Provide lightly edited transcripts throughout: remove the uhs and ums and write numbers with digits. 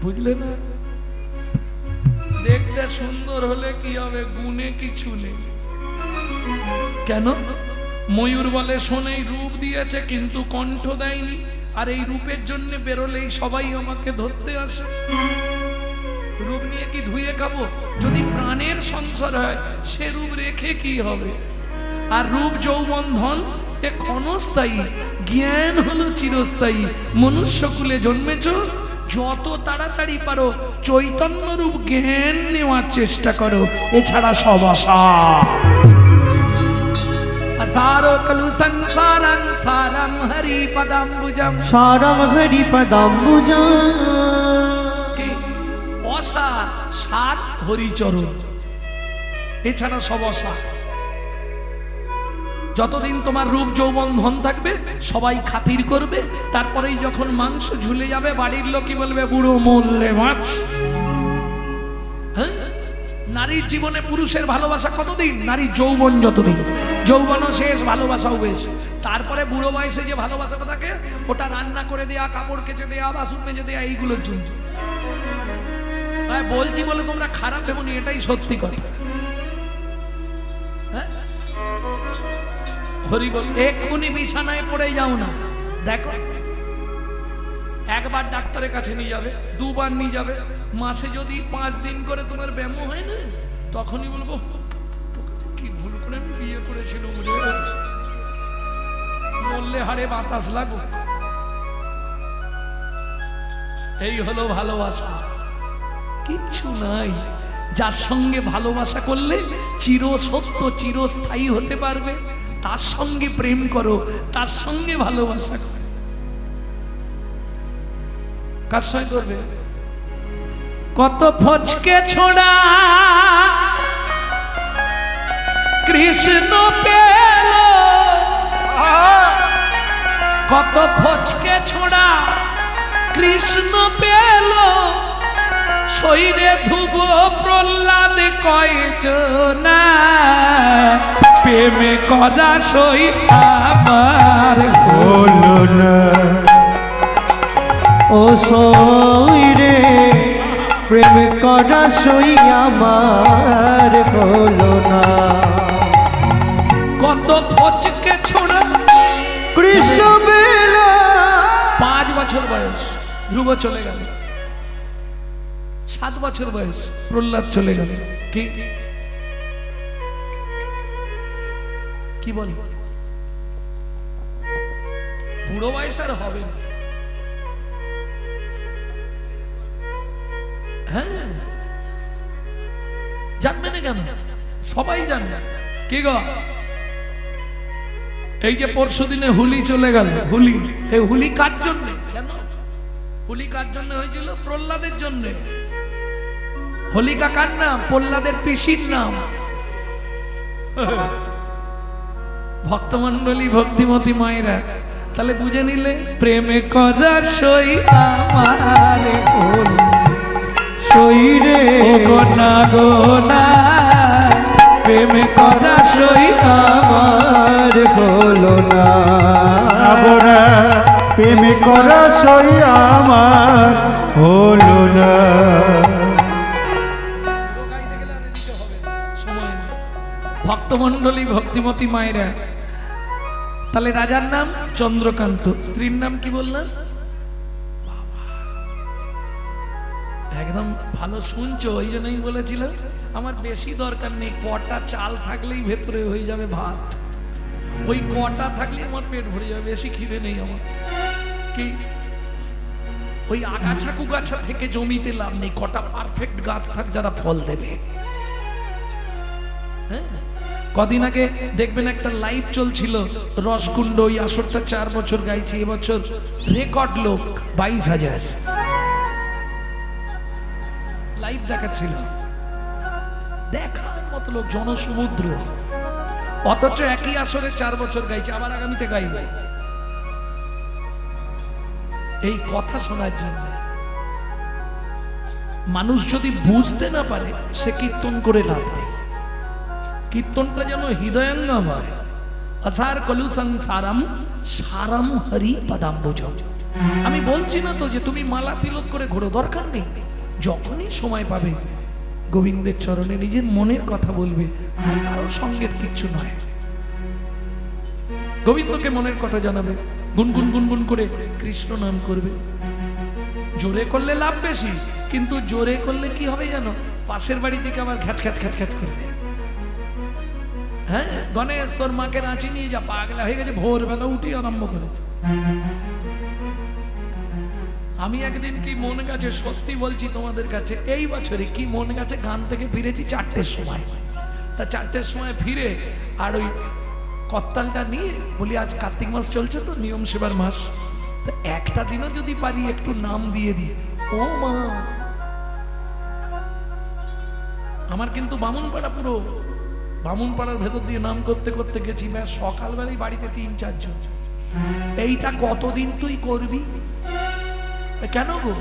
বুঝলে না? দেখতে সুন্দর হলে কি হবে, গুণে কিছু নেই। কেন? ময়ূর বলে শোনেই রূপ দিয়েছে কিন্তু কণ্ঠ দেয়নি, আর এই রূপের জন্য বেরোলেই সবাই আমাকে ধরতে আসে। রূপ নিয়ে কি ধুয়ে খাবো? যদি প্রাণের সংসার হয় সে রূপ রেখে কি হবে? আর রূপ যৌবন ধন এ ক্ষণস্থায়ী, জ্ঞান হলো চিরস্থায়ী। মনুষ্যকুলে জন্মেছ, যত তাড়াতাড়ি পারো চৈতন্য রূপ জ্ঞান নেওয়ার চেষ্টা করো, এছাড়া সব আশা। সারো কলু সংসারং সারম হরি পদাম্বুজম, সারম হরি পদাম্বুজম। কি অসার? সার হরিচরণ, এছাড়া সব অসার। যতদিন তোমার রূপ যৌবন ধন থাকবে সবাই খাতির করবে, তারপরেই যখন মাংস ঝুলে যাবে বাড়ির লোকই বলবে বুড়ো মরলে মাছ। হ্যাঁ, নারীর জীবনে পুরুষের ভালোবাসা কতদিন? নারীর যৌবন যতদিন, যৌবনও শেষ, ভালোবাসাও বেশ। তারপরে বুড়ো বয়সে যে ভালোবাসাটা থাকে ওটা রান্না করে দেয়া, কাপড় কেচে দেয়া, বাসন মেজে দেয়া, এইগুলোর জন্য। বলছি বলে তোমরা খারাপ ভেবো নি, এটাই সত্যি কথা। হ্যাঁ, হরি বল। এক্ষুনি বিছানায় পড়ে যাও না, দেখো একবার ডাক্তারের কাছে নিয়ে যাবে, দুবার নিয়ে যাবে, মাসে যদি 5 দিন করে তোমার ব্যায়াম হয় না, তখনই বলবো কি ভুল করে আমি বিয়ে করেছিলাম রে, মরলে হাড়ে বাতাস লাগুক। এই হলো ভালোবাসা, কিচ্ছু নাই। যার সঙ্গে ভালোবাসা করলে চির সত্য চিরস্থায়ী হতে পারবে, তার সঙ্গে প্রেম করো, তার সঙ্গে ভালোবাসা করো। কার সঙ্গে করবে? কত ফচকে ছোড়া কৃষ্ণ পেল, কত ফচকে ছোড়া কৃষ্ণ পেল, শৈরে ধুব প্রহ্লাদ কয়জনা, প্রেমে কদা সই আমার হলো না। ও সই রে প্রেম করা সই আমার হলো না। কত ফচকে ছোড়া কৃষ্ণ বেলা। 5 বছর বয়স ধ্রুব চলে গেল, 7 বছর বয়স প্রহ্লাদ চলে গেল। কি কি বলি, বুড়ো বয়স আর হবে না। হ্যাঁ, জানবে না কেন? সবাই জানবে। কি গো, এই যে পরশুদিনে হুলি চলে গেল, হুলি, এই হুলি কার জন্য? কেন হুলি কার জন্য হয়েছিল? প্রহ্লাদের জন্য। হোলিকা কার নাম? প্রহ্লাদের পিসির নাম। ভক্তমন্ডলী ভক্তিমতী মায়েরা, তাহলে বুঝে নিলে প্রেমে করা সই আমার হলো সই রে গোনা গোনা, প্রেমে করা সই আমার হলো না। প্রেম করা সই আমার হলো না। ভক্তমন্ডলী ভক্তিমতী মায়েরা, তাহলে রাজার নাম চন্দ্রকান্ত, স্ত্রীর নাম কি বললাম? একদম ভালো শুনছো, ওই জন্যই বলেছিলাম আমার বেশি দরকার নেই, কটা চাল থাকলেই ভেতরে হয়ে যাবে ভাত, ওই কটা থাকলে আমার পেট ভরে যাবে, বেশি খিদে নেই আমার। কি ওই আগাছা কুগাছা থেকে জমিতে লাভ নেই, কটা পারফেক্ট গাছ থাক যারা ফল দেবে। হ্যাঁ, কদিন আগে দেখবেন একটা লাইভ চলছিল রসকুণ্ড, ওই আসরটা 4 বছর গাইছে, এবছর রেকর্ড লোক 22,000 লাইভ দেখাচ্ছিল, দেখার মতো লোক, জনসমুদ্র। অথচ একই আসরে 4 বছর গাইছে, আবার আগামীতে গাইবে। এই কথা শোনার জন্য মানুষ যদি বুঝতে না পারে সে কীর্তন করে লাভ নেই। কীর্তনটা যেন হৃদয়ঙ্গম হয়। অসার কলু সংসারম সারম হরি পদাম্বুজম। আমি বলছি না তো যে তুমি মালা তিলক করে ঘোরো, দরকার নেই। যখনই সময় পাবে গোবিন্দের চরণে নিজের মনের কথা বলবে, আর কারোর সঙ্গের কিচ্ছু নয়। গোবিন্দকে মনের কথা জানাবে, গুনগুন গুনগুন করে কৃষ্ণ নাম করবে। জোরে করলে লাভ বেশি, কিন্তু জোরে করলে কি হবে জানো, পাশের বাড়ি থেকে আবার খ্যাচ খ্যাচ খ্যাচ খ্যাচ করবে। হ্যাঁ, গণেশ তোর মাকে রাঁচি নিয়ে যা, পাগলা হয়ে গেছে, ভোরবেলা উঠে আরম্ভ করেছে। আমি একদিন কি মন গেছে, সত্যি বলছি তোমাদের কাছে, এই বছরে কি মন গেছে, গান থেকে ফিরেছি 4টের সময়। তা 4টের সময় ফিরে আর ওই কত্তালটা নিয়ে বলি, আজ কার্তিক মাস চলছে তো, নিয়ম সেবার মাস, তো একটা দিনও যদি পারি একটু নাম দিয়ে দিই। ও মা, আমার কিন্তু বামুনপাড়া, পুরো বামুনপাড়ার ভেতর দিয়ে নাম করতে করতে গেছি, ম্যাচ সকালবেলায় বাড়িতে 3-4 জন। এইটা কতদিন তুই করবি? কেন গো,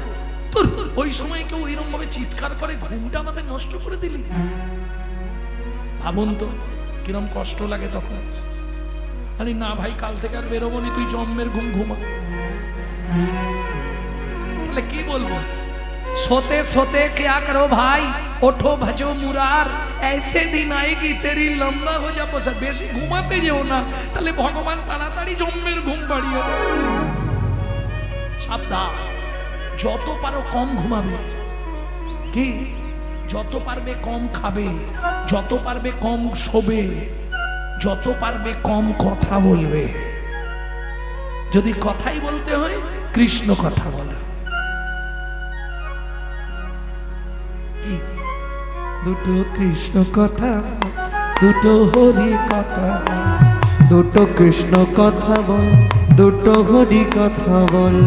তোর ওই সময় কেউ এরকম ভাবে চিৎকার করে, ঘুমটা আমাদের নষ্ট করে দিলি। ভাবুন তো কিরম কষ্ট লাগে তখন। আরে না ভাই, কাল থেকে আর বেরোবো নি, তুই জন্মের ঘুম ঘুমা। তাহলে কি বলবো, सोते सोते क्या करो भाई, ओठो भजो मुरार, ऐसे दिन आएगी तेरी लंबा हो जा बसर। বেশি ঘুমাতে যেও না, তাহলে ভগবান তাড়াতাড়ি জন্মের ঘুম বাড়িয়ে দেবে। সাবধান, যত পারো কম ঘুমাবে, কি যত পারবে কম খাবে, যত পারবে কম শোবে, যত পারবে কম কথা বলবে। যদি কথাই বলতে হয়, কৃষ্ণ কথা বলে। কি দুটো কৃষ্ণ কথা, দুটো হরি কথা, দুটো কৃষ্ণ কথা বল, দুটো হরি কথা বল।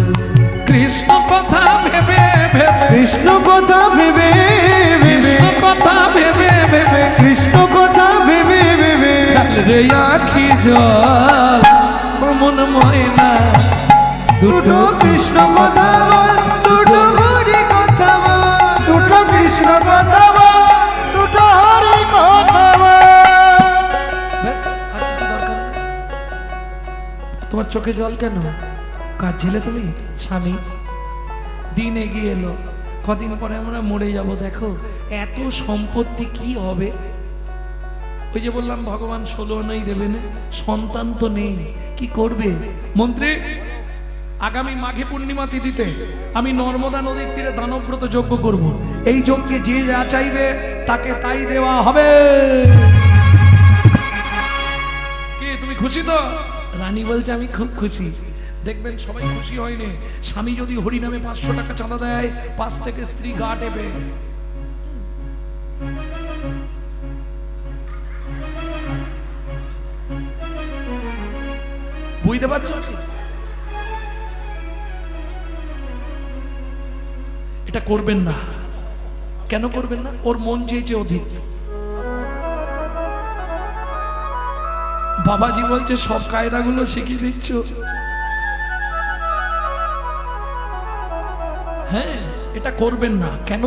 কৃষ্ণ কথা ভেবে ভেবে, কৃষ্ণ কথা ভেবে কৃষ্ণ ভেবে, কথা ভেবে ভেবে, কৃষ্ণ কথা ভেবে ভেবে, রে আখি জল মন ময়না। দুটো কৃষ্ণ কথা বল, দুটো হরি কথা বল, দুটো কৃষ্ণ কথা বল, দুটো হরি কথা বল। ব্যাস, আর কিছু দরকার নেই। তোমার চোখে জল কেন? কাজ ঝেলে তুমি স্বামী, দিন এগিয়ে এলো, কদিন পরে আমরা মরে যাব। দেখো এত সম্পত্তি কি হবে? ওই যে বললাম ভগবান 16 আনাই দেবে না, সন্তান তো নেই, কি করবে? মন্ত্রী, আগামী মাঘী পূর্ণিমা তিথিতে আমি নর্মদা নদীর তীরে দানব্রত যজ্ঞ করব। এই যজ্ঞে যে যা চাইবে তাকে তাই দেওয়া হবে। কি তুমি খুশি তো? রানী বলছে আমি খুব খুশি। দেখবেন সবাই খুশি হয়নি। স্বামী যদি হরি নামে 500 টাকা চাঁদা দেয়, পাশ থেকে স্ত্রী গা টেপে। বুঝতে পারছো? এটা করবেন না। কেন করবেন না? ওর মন চেয়েছে অধিক। বাবাজি বলছে সব কায়দাগুলো শিখিয়ে দিচ্ছ। হ্যাঁ, এটা করবেন না। কেন?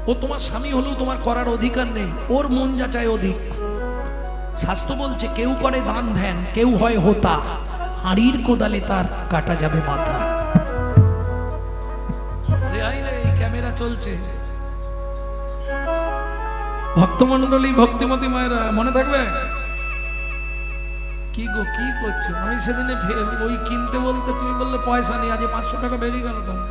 ও তোমার স্বামী হলেও তোমার করার অধিকার নেই। ওর মন যা চায় অধিক। শাস্ত্র বলছে কেউ করে দান ধ্যান, কেউ হয় হোতা, হাড়ির কোদালে তার কাটা যাবে মাথা। ক্যামেরা চলছে। ভক্তমন্ডলী, ভক্তিমতী মায়েরা মনে থাকবে? কি গো, কি করছো? আমি সেদিনে ওই কিনতে বলতে তুমি বললে পয়সা নেই, আজ 500 টাকা বেরিয়ে গেল তোমার।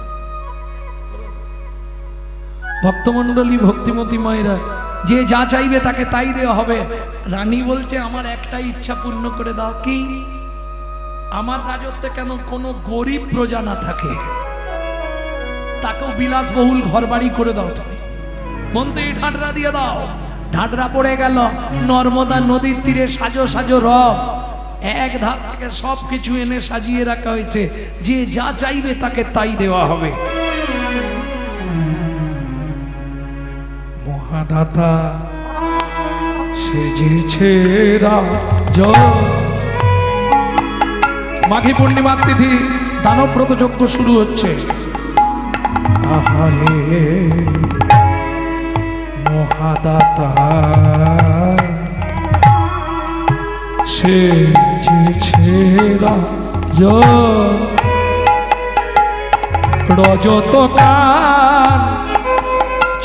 ভক্তমন্ডলী, ভক্তিমতী মায়েরা, যে যা চাইবে তাকে তাই দেওয়া হবে। রানী বলছে আমার একটাই ইচ্ছা পূর্ণ করে দাও। কি? আমার রাজত্বে কেন কোনো গরিব প্রজা না থাকে, তাকেও বিলাসবহুল ঘর বাড়ি করে দাও তুমি। মন্ত্রী ঢাডরা দিয়ে দাও। ঢাডরা পড়ে গেল। নর্মদা নদীর তীরে সাজো সাজো রব, এক ধার থেকে সবকিছু এনে সাজিয়ে রাখা হয়েছে। যে যা চাইবে তাকে তাই দেওয়া হবে। মহাদাতা সেজেছে রাজা। মাঘী পূর্ণিমার তিথি দানব্রত যজ্ঞ শুরু হচ্ছে। আহারে মহাদাতা সেজেছে রাজা। রজত কান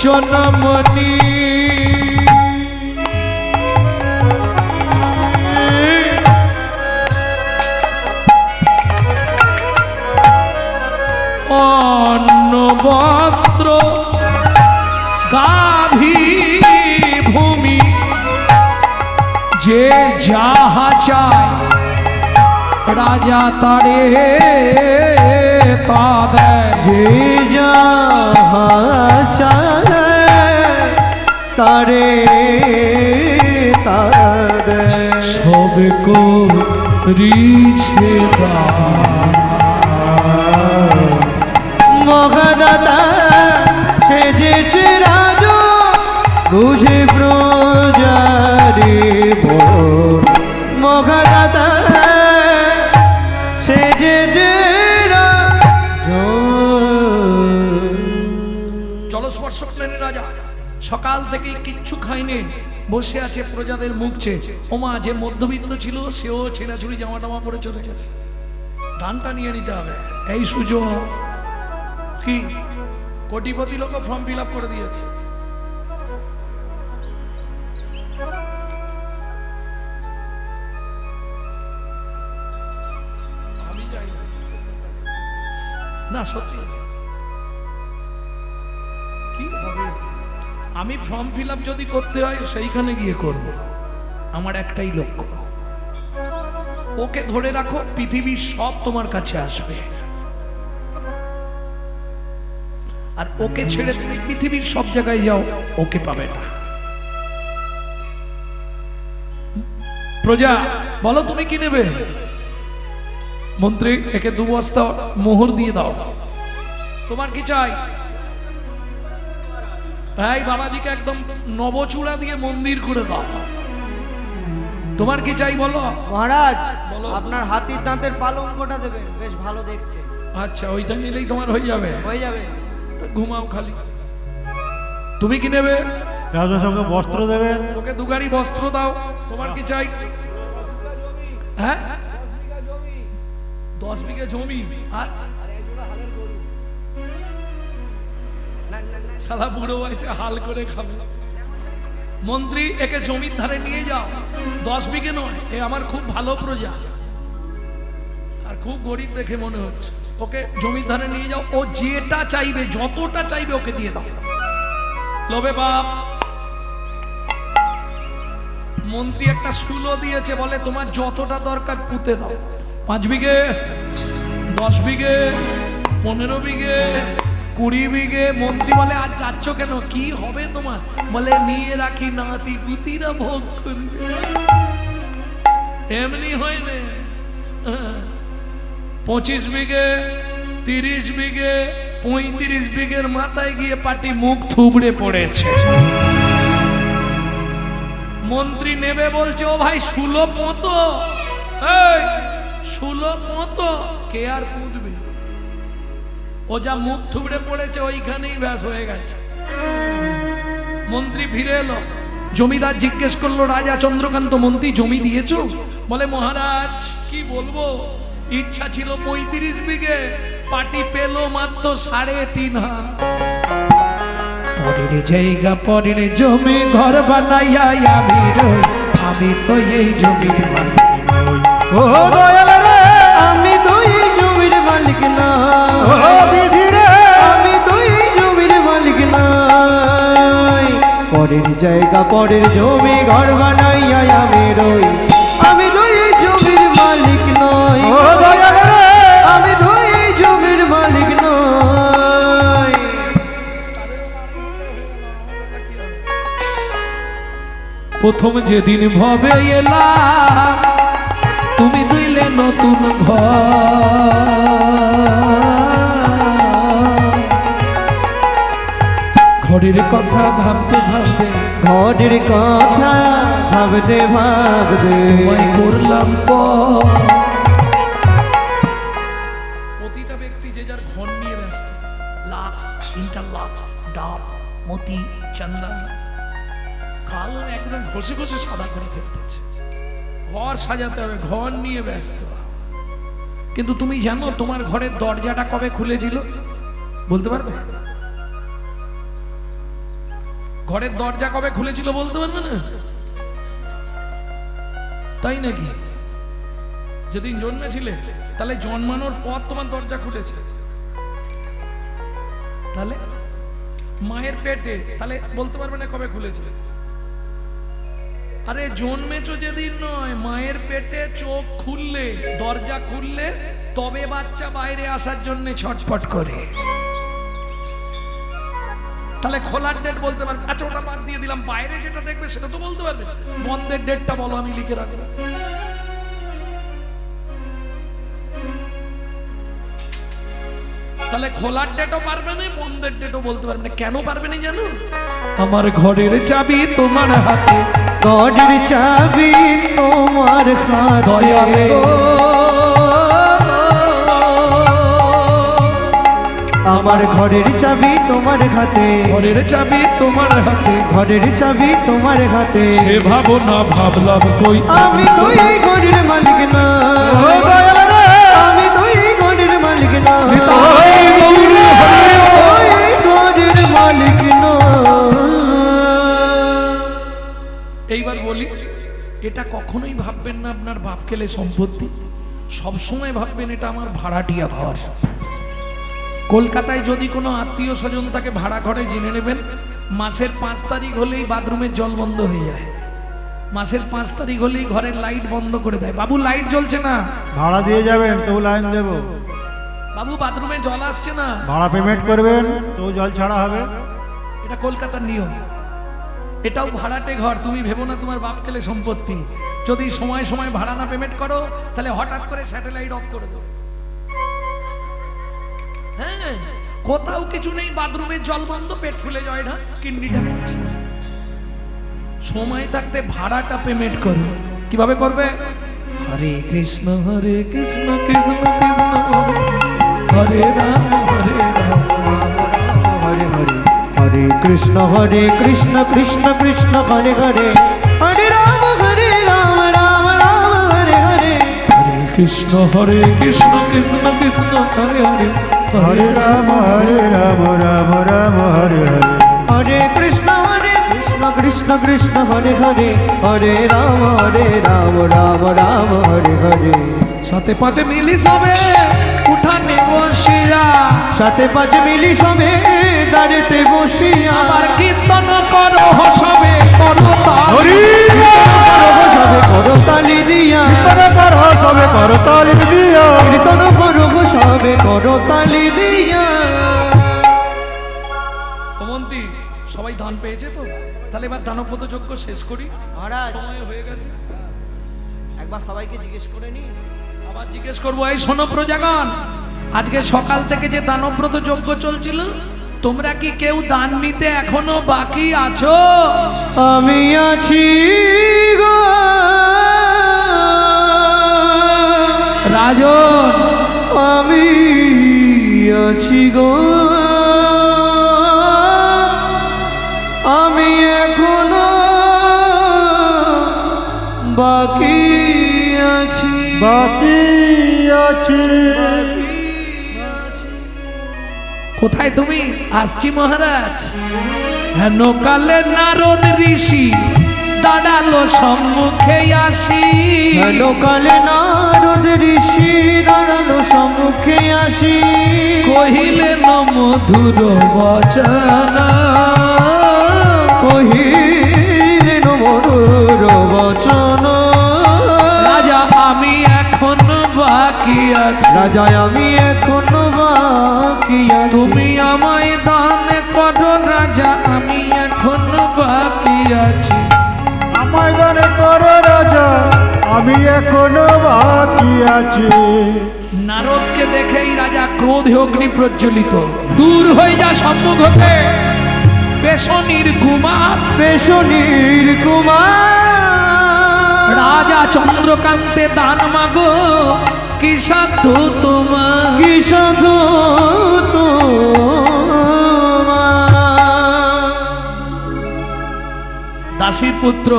চনমনি অন্ন বস্ত্র গাভী ভূমি যে যাহা চায় রাজা তারে তা দেয়। যে যাহা চায় তারে তারে সব করিছে দান। মগদাতা সেজেছে রাজ বুঝে প্রজারে ভোর। মগদাতা সেজেছে রাজ। জলস্পর্শক প্রাণী রাজা সকাল থেকে কিচ্ছু খায়নি, বসে আছে প্রজাদের মুখ চেয়ে। ওমা যে মধ্যবিত্ত ছিল সেও ছেঁড়াছুড়ি জামা টামা পরে চলে গেছে। ধানটা নিয়ে নিতে হবে, এই সুযোগ। কি কোটিপতি লোক ফর্ম ফিল আপ করে দিয়েছে। আমি যাই না, সত্যি কি হবে। আমি ফর্ম ফিল আপ যদি করতে হয় সেইখানে গিয়ে করব। আমার একটাই লক্ষ্য, ওকে ধরে রাখো, পৃথিবীর সব তোমার কাছে আসবে। আর ওকে ছেড়ে তুমি পৃথিবীর সব জায়গায় যাও, ওকে পাবে না। প্রজা বলো তুমি কি নেবে? মন্ত্রী একে 2 বস্তা মোহর দিয়ে দাও। তোমার কি চাই? এই বাবাজিকে একদম নবচূড়া দিয়ে মন্দির করে দাও। তোমার কি চাই বলো? মহারাজ বলো। আপনার হাতির দাঁতের পালঙ্কটা দেবেন, বেশ ভালো দেখতে। আচ্ছা, ওইটা নিলেই তোমার হয়ে যাবে। হয়ে যাবে। ঘুমাও খালি। তুমি কি নেবে? রাজসভাকে বস্ত্র দেবেন। ওকে 2 গাড়ি বস্ত্র দাও। তোমার কি চাই? হ্যাঁ, 10 বিঘা জমি আর শালা বুড়ো বয়সে হাল করে খাবে। মন্ত্রী একে জমির ধারে নিয়ে যাও। 10 বিঘে নয়, এ আমার খুব ভালো প্রজা আর খুব গরিব দেখে মনে হচ্ছে। ওকে জমির ধারে নিয়ে যাও। ও যেটা চাইবে, যতটা চাইবে ওকে দিয়ে দাও। লোভে বাপ। মন্ত্রী একটা শুলো দিয়েছে, বলে তোমার যতটা দরকার পুঁতে দাও। 5 বিঘে, 10 বিঘে, 15 বিঘে, 20 বিঘে। মন্ত্রী বলে আজ যাচ্ছ কেন, কি হবে তোমার? বলে নিয়ে রাখি, নাতি পুতিরা ভোগ করবে। এমনি হয় না। 25 বিঘে, 30 বিঘে, 35 বিঘের মাথায় গিয়ে পাটি মুখ থুবড়ে পড়েছে। মন্ত্রী নেবে বলছে, ও ভাই সুলভ মতো, এই সুলভ মতো কে আর পুঁতবে? ও যা মুখ থুবড়ে পড়েছে ওইখানেই ব্যাস হয়ে গেছে। মন্ত্রী ফিরে এলো। জমিদার জিজ্ঞেস করলো, রাজা চন্দ্রকান্ত মন্ত্রী জমি দিয়েছো? বলে মহারাজ কি বলবো, ইচ্ছা ছিল 35 বিঘে, পাটি পেল মাত্র 3.5 হাত। পরের জায়গা পরের জমি ঘর বানাইয়া আমি তো এই জমির মালিক। ও দয়াল রে, আমি তো এই জমির মালিক না। ও বিধি রে, আমি তো এই জমির মালিক নাই। পরের জায়গা পরের জমি ঘর বানাইয়া আমি রই, আমি তো এই জমির মালিক নই। ও দয়াল রে, আমি তো এই জমির মালিক নই। প্রথম যেদিন ভবে এলা তুমি দিলে নতুন ঘরের কথা ভাবতে ভাবতে, ঘরের কথা ভাবতে ভাবতে তোমায় করলাম প্রতিটা ব্যক্তি যে যার ঘর নিয়ে ব্যস্ত। লাক্স, ইন্টারলাক্স, ডাব, মতি, চন্দন, কালো একদম ঘষে ঘষে সাদা করে ফেলতেছে। ঘর সাজাতে হবে, ঘর নিয়ে ব্যস্ত। কিন্তু তুমি জানো তোমার ঘরের দরজাটা কবে খুলেছিল? বলতে পারবে? ঘরের দরজা কবে খুলেছিল বলতে পারবে না? তাই নাকি? যেদিন জন্মেছিলে, তাহলে জন্মানোর পর তোমার দরজা খুলেছে। তাহলে মায়ের পেটে, তাহলে বলতে পারবে না কবে খুলেছে? আরে জন্মেছো যেদিন নয়, মায়ের পেটে চোখ খুললে, দরজা খুললে তবে বাচ্চা বাইরে আসার জন্য ছটফট করে। তাহলে খোলার ডেট বলতে পারবে? আচ্ছা ওটা বাদ দিয়ে দিলাম, বাইরে যেটা দেখবে সেটা তো বলতে পারবে। বন্ধের ডেটটা বলো, আমি লিখে রাখবো। তাহলে খোলার ডেটও পারবে না, বন্ধের ডেটও বলতে পারবে না। কেন পারবে না জানো? আমার ঘরের চাবি তোমার হাতে, ঘরের চাবি তোমার হাতে, আমার ঘরের চাবি তোমার হাতে, ঘরের চাবি তোমার হাতে, ঘরের চাবি তোমার হাতে। সে ভাবো না ভাবলাম কই আমি তো এই ঘরের মালিক না, আমি তো এই ঘরের মালিক না, তাই গৌরে হরে এই ঘরের মালিক না। এইবার বলি, এটা কখনোই ভাববেন না আপনার বাপ খেলে সম্পত্তি। সবসময় ভাববেন এটা আমার ভাড়াটিয়া ঘর। কলকাতায় যদি কোনো আত্মীয় স্বজন তাকে ভাড়া ঘরে জেনে নেবেন, মাসের 5 তারিখ হলেই বাথরুমের জল বন্ধ হয়ে যায়। মাসের 5 তারিখ হলেই ঘরের লাইট বন্ধ করে দেয়। বাবু লাইট জ্বলছে না, ভাড়া দিয়ে যাবেন তো লাইন দেবো, বাবু বাথরুমে জল আসছে না, ভাড়া পেমেন্ট করবেন তো জল ছাড়া হবে। এটা কলকাতার নিয়ম। এটাও ভাড়াটে ঘর, তুমি ভেবো না তোমার বাপ খেলে সম্পত্তি। যদি সময় সময় ভাড়া না পেমেন্ট করো, তাহলে হঠাৎ করে স্যাটেলাইট অফ করে দেবো। হ্যাঁ, কোথাও কিছু নেই, বাথরুমের জল বন্ধ, পেট ফুলে যায় না, কিডনিটা করছে। সময় থাকতে ভাড়াটা পেমেন্ট করো। কিভাবে করবে? হরে কৃষ্ণ কৃষ্ণ কৃষ্ণ হরে রাম হরে রাম হরে হরে, হরে কৃষ্ণ কৃষ্ণ কৃষ্ণ হরে হরে, হরে রাম রাম রাম হরে হরে, হরে কৃষ্ণ কৃষ্ণ কৃষ্ণ হরে হরে, হরে রাম রাম রাম হরে হরে, হরে কৃষ্ণ কৃষ্ণ কৃষ্ণ হরে হরে, হরে রাম রাম রাম হরে হরে। সাথে পাঁচে মিলি সবে উঠানে বসিয়া, সাথে পাঁচ মিলি সবে দাঁড়িতে বসিয়া, আমার কীর্তন করো সবে করো হরি সবে করো তালি দিয়া, সবে করো তালি দিয়া, কীর্তন করো সবে করো তালি দিয়া। অমন্তি সবাই দান পেয়েছে তো? তাহলে এবার দানব্রত যজ্ঞ শেষ করি, মহারাজ সময় হয়ে গেছে। একবার সবাইকে জিজ্ঞেস করে নি। আবার জিজ্ঞেস করবো, এই শোনো প্রজাগণ, আজকে সকাল থেকে যে দানব্রত যজ্ঞ চলছিল, তোমরা কি কেউ দান নিতে এখনো বাকি আছো? আমি আছি গো রাজন, আমি আছি গো, আমি এখনো বাকি আছি, বাকি আছি। কোথায় তুমি? আসছি মহারাজ। হেন কালে নারদ ঋষি দাঁড়ালো সম্মুখে আসি, হেন কালে নারদ ঋষি দাঁড়ালো সম্মুখে আসি, কহিলেন মধুর বচন, কহিলেন মধুর বচন, রাজা আমি এখন বাকি আছি, রাজা আমি এখনো বাকি আছি, তুমি আমায় দান করো রাজা, আমি এখন বাকি আছি। আমায় দান করো রাজা, আমি এখনো বাকি আছি। নারদকে দেখেই রাজা ক্রোধে অগ্নি প্রজ্বলিত, দূর হয়ে যা সম্মুখ হতে, পেশনির কুমার, পেশনির কুমার, রাজা চন্দ্রকান্তে দান মাগো, কি সাধ্য তোমার, কি সাধু তোমার। দাসীর পুত্র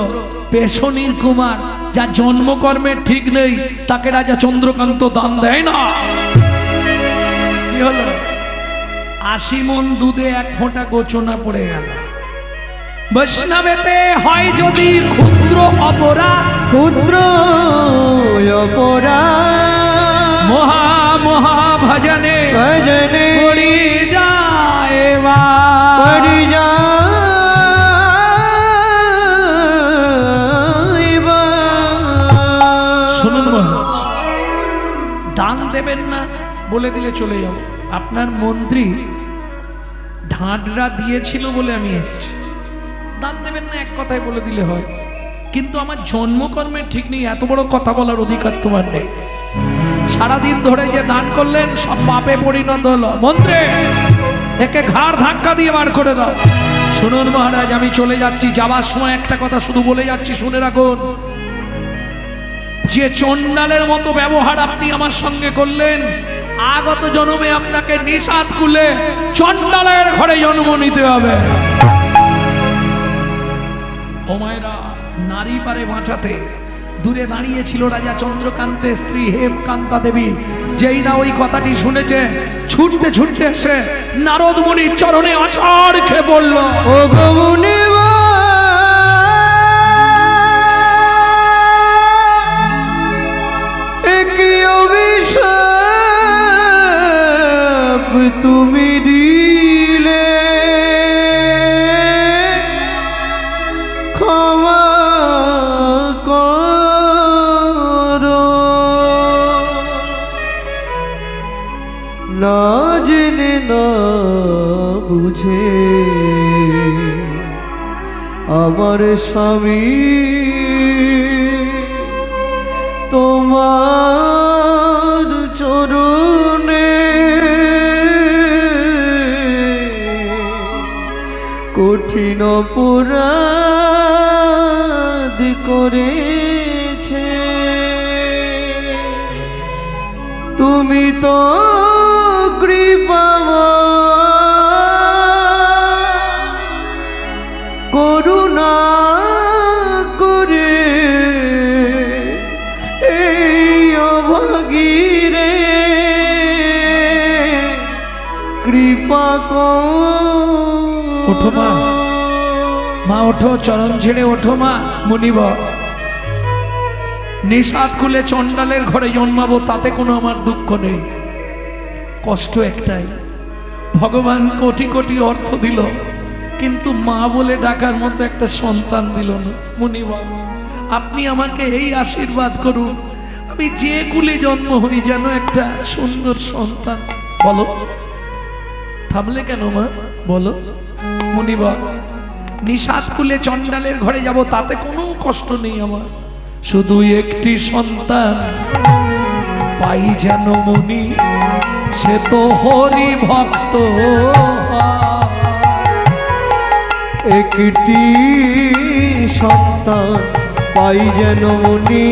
পেশনির কুমার, যা জন্মকর্মের ঠিক নেই, তাকে রাজা চন্দ্রকান্ত দান দেয় না। কি হলো? 80 মণ দুধে 1 ফোঁটা গোচনা পড়ে গেল। বৈষ্ণবেতে হয় যদি ক্ষুদ্র অপরাধ, ক্ষুদ্র অপরাধ মহা মহা ভজনে ভজনে পড়ি যায় পড়ি যায় শুনুন মহারাজ, দান দেবেন না বলে দিলে চলে যাব। আপনার মন্ত্রী ঢাঁডরা দিয়েছিল বলে আমি এসেছি। দান দেবেন না এক কথায় বলে দিলে হয়, কিন্তু আমার জন্মকর্মের ঠিক নেই, এত বড় কথা বলার অধিকার তোমার নেই। সারাদিন ধরে যে দান করলেন সব পাপে পরিণত হলো। মন্ত্রী, একে ঘাড় ধাক্কা দিয়ে বার করে দাও। শুনুন মহারাজ, আমি চলে যাচ্ছি, যাওয়ার সময় একটা কথা শুধু বলে যাচ্ছি, শুনে রাখুন। যে চণ্ডালের মতো ব্যবহার আপনি আমার সঙ্গে করলেন, আগত জন্মে আপনাকে নিষাদ কুলে চণ্ডালের ঘরে জন্ম নিতে হবে। ও মায়েরা, নারী পারে বাঁচাতে দূরে দাঁড়িয়েছিল রাজা চন্দ্রকান্তের স্ত্রী হেমকান্তা দেবী। যেই না ওই কথাটি শুনেছে, ছুটতে ছুটতে এসে নারদ মুনির চরণে আছাড় খেয়ে বলল, ও গো মুনিবা, কি অভিশাপ তুমি দিলে, ক্ষমা করো। না জেনে না বুঝে আমার স্বামী তোমার চরণে কঠিন অপরাধ করেছে। তুমি তো কৃপাময়, করুণা করে এই অভাগীরে কৃপা ওঠো মা, মা ওঠো, চরণ ছেড়ে ওঠো মা। মুনিবর, নিষাদ কুলে চণ্ডালের ঘরে জন্মাবো তাতে কোনো আমার দুঃখ নেই, কষ্ট একটাই, ভগবান কোটি কোটি অর্থ দিল কিন্তু মা বলে ডাকার মতো একটা সন্তান দিল না। মুনিবর, আপনি আমাকে এই আশীর্বাদ করুন, আমি যে কুলে জন্ম হই যেন একটা সুন্দর সন্তান। বলো, থামলে কেন মা, বলো। মুনিবর, নিষাদ কুলে চণ্ডালের ঘরে যাব তাতে কোনো কষ্ট নেই আমার, শুধু একটি সন্তান পাই যেন মুনি, সে তো হরি ভক্ত। একটি সন্তান পাই যেন মুনি,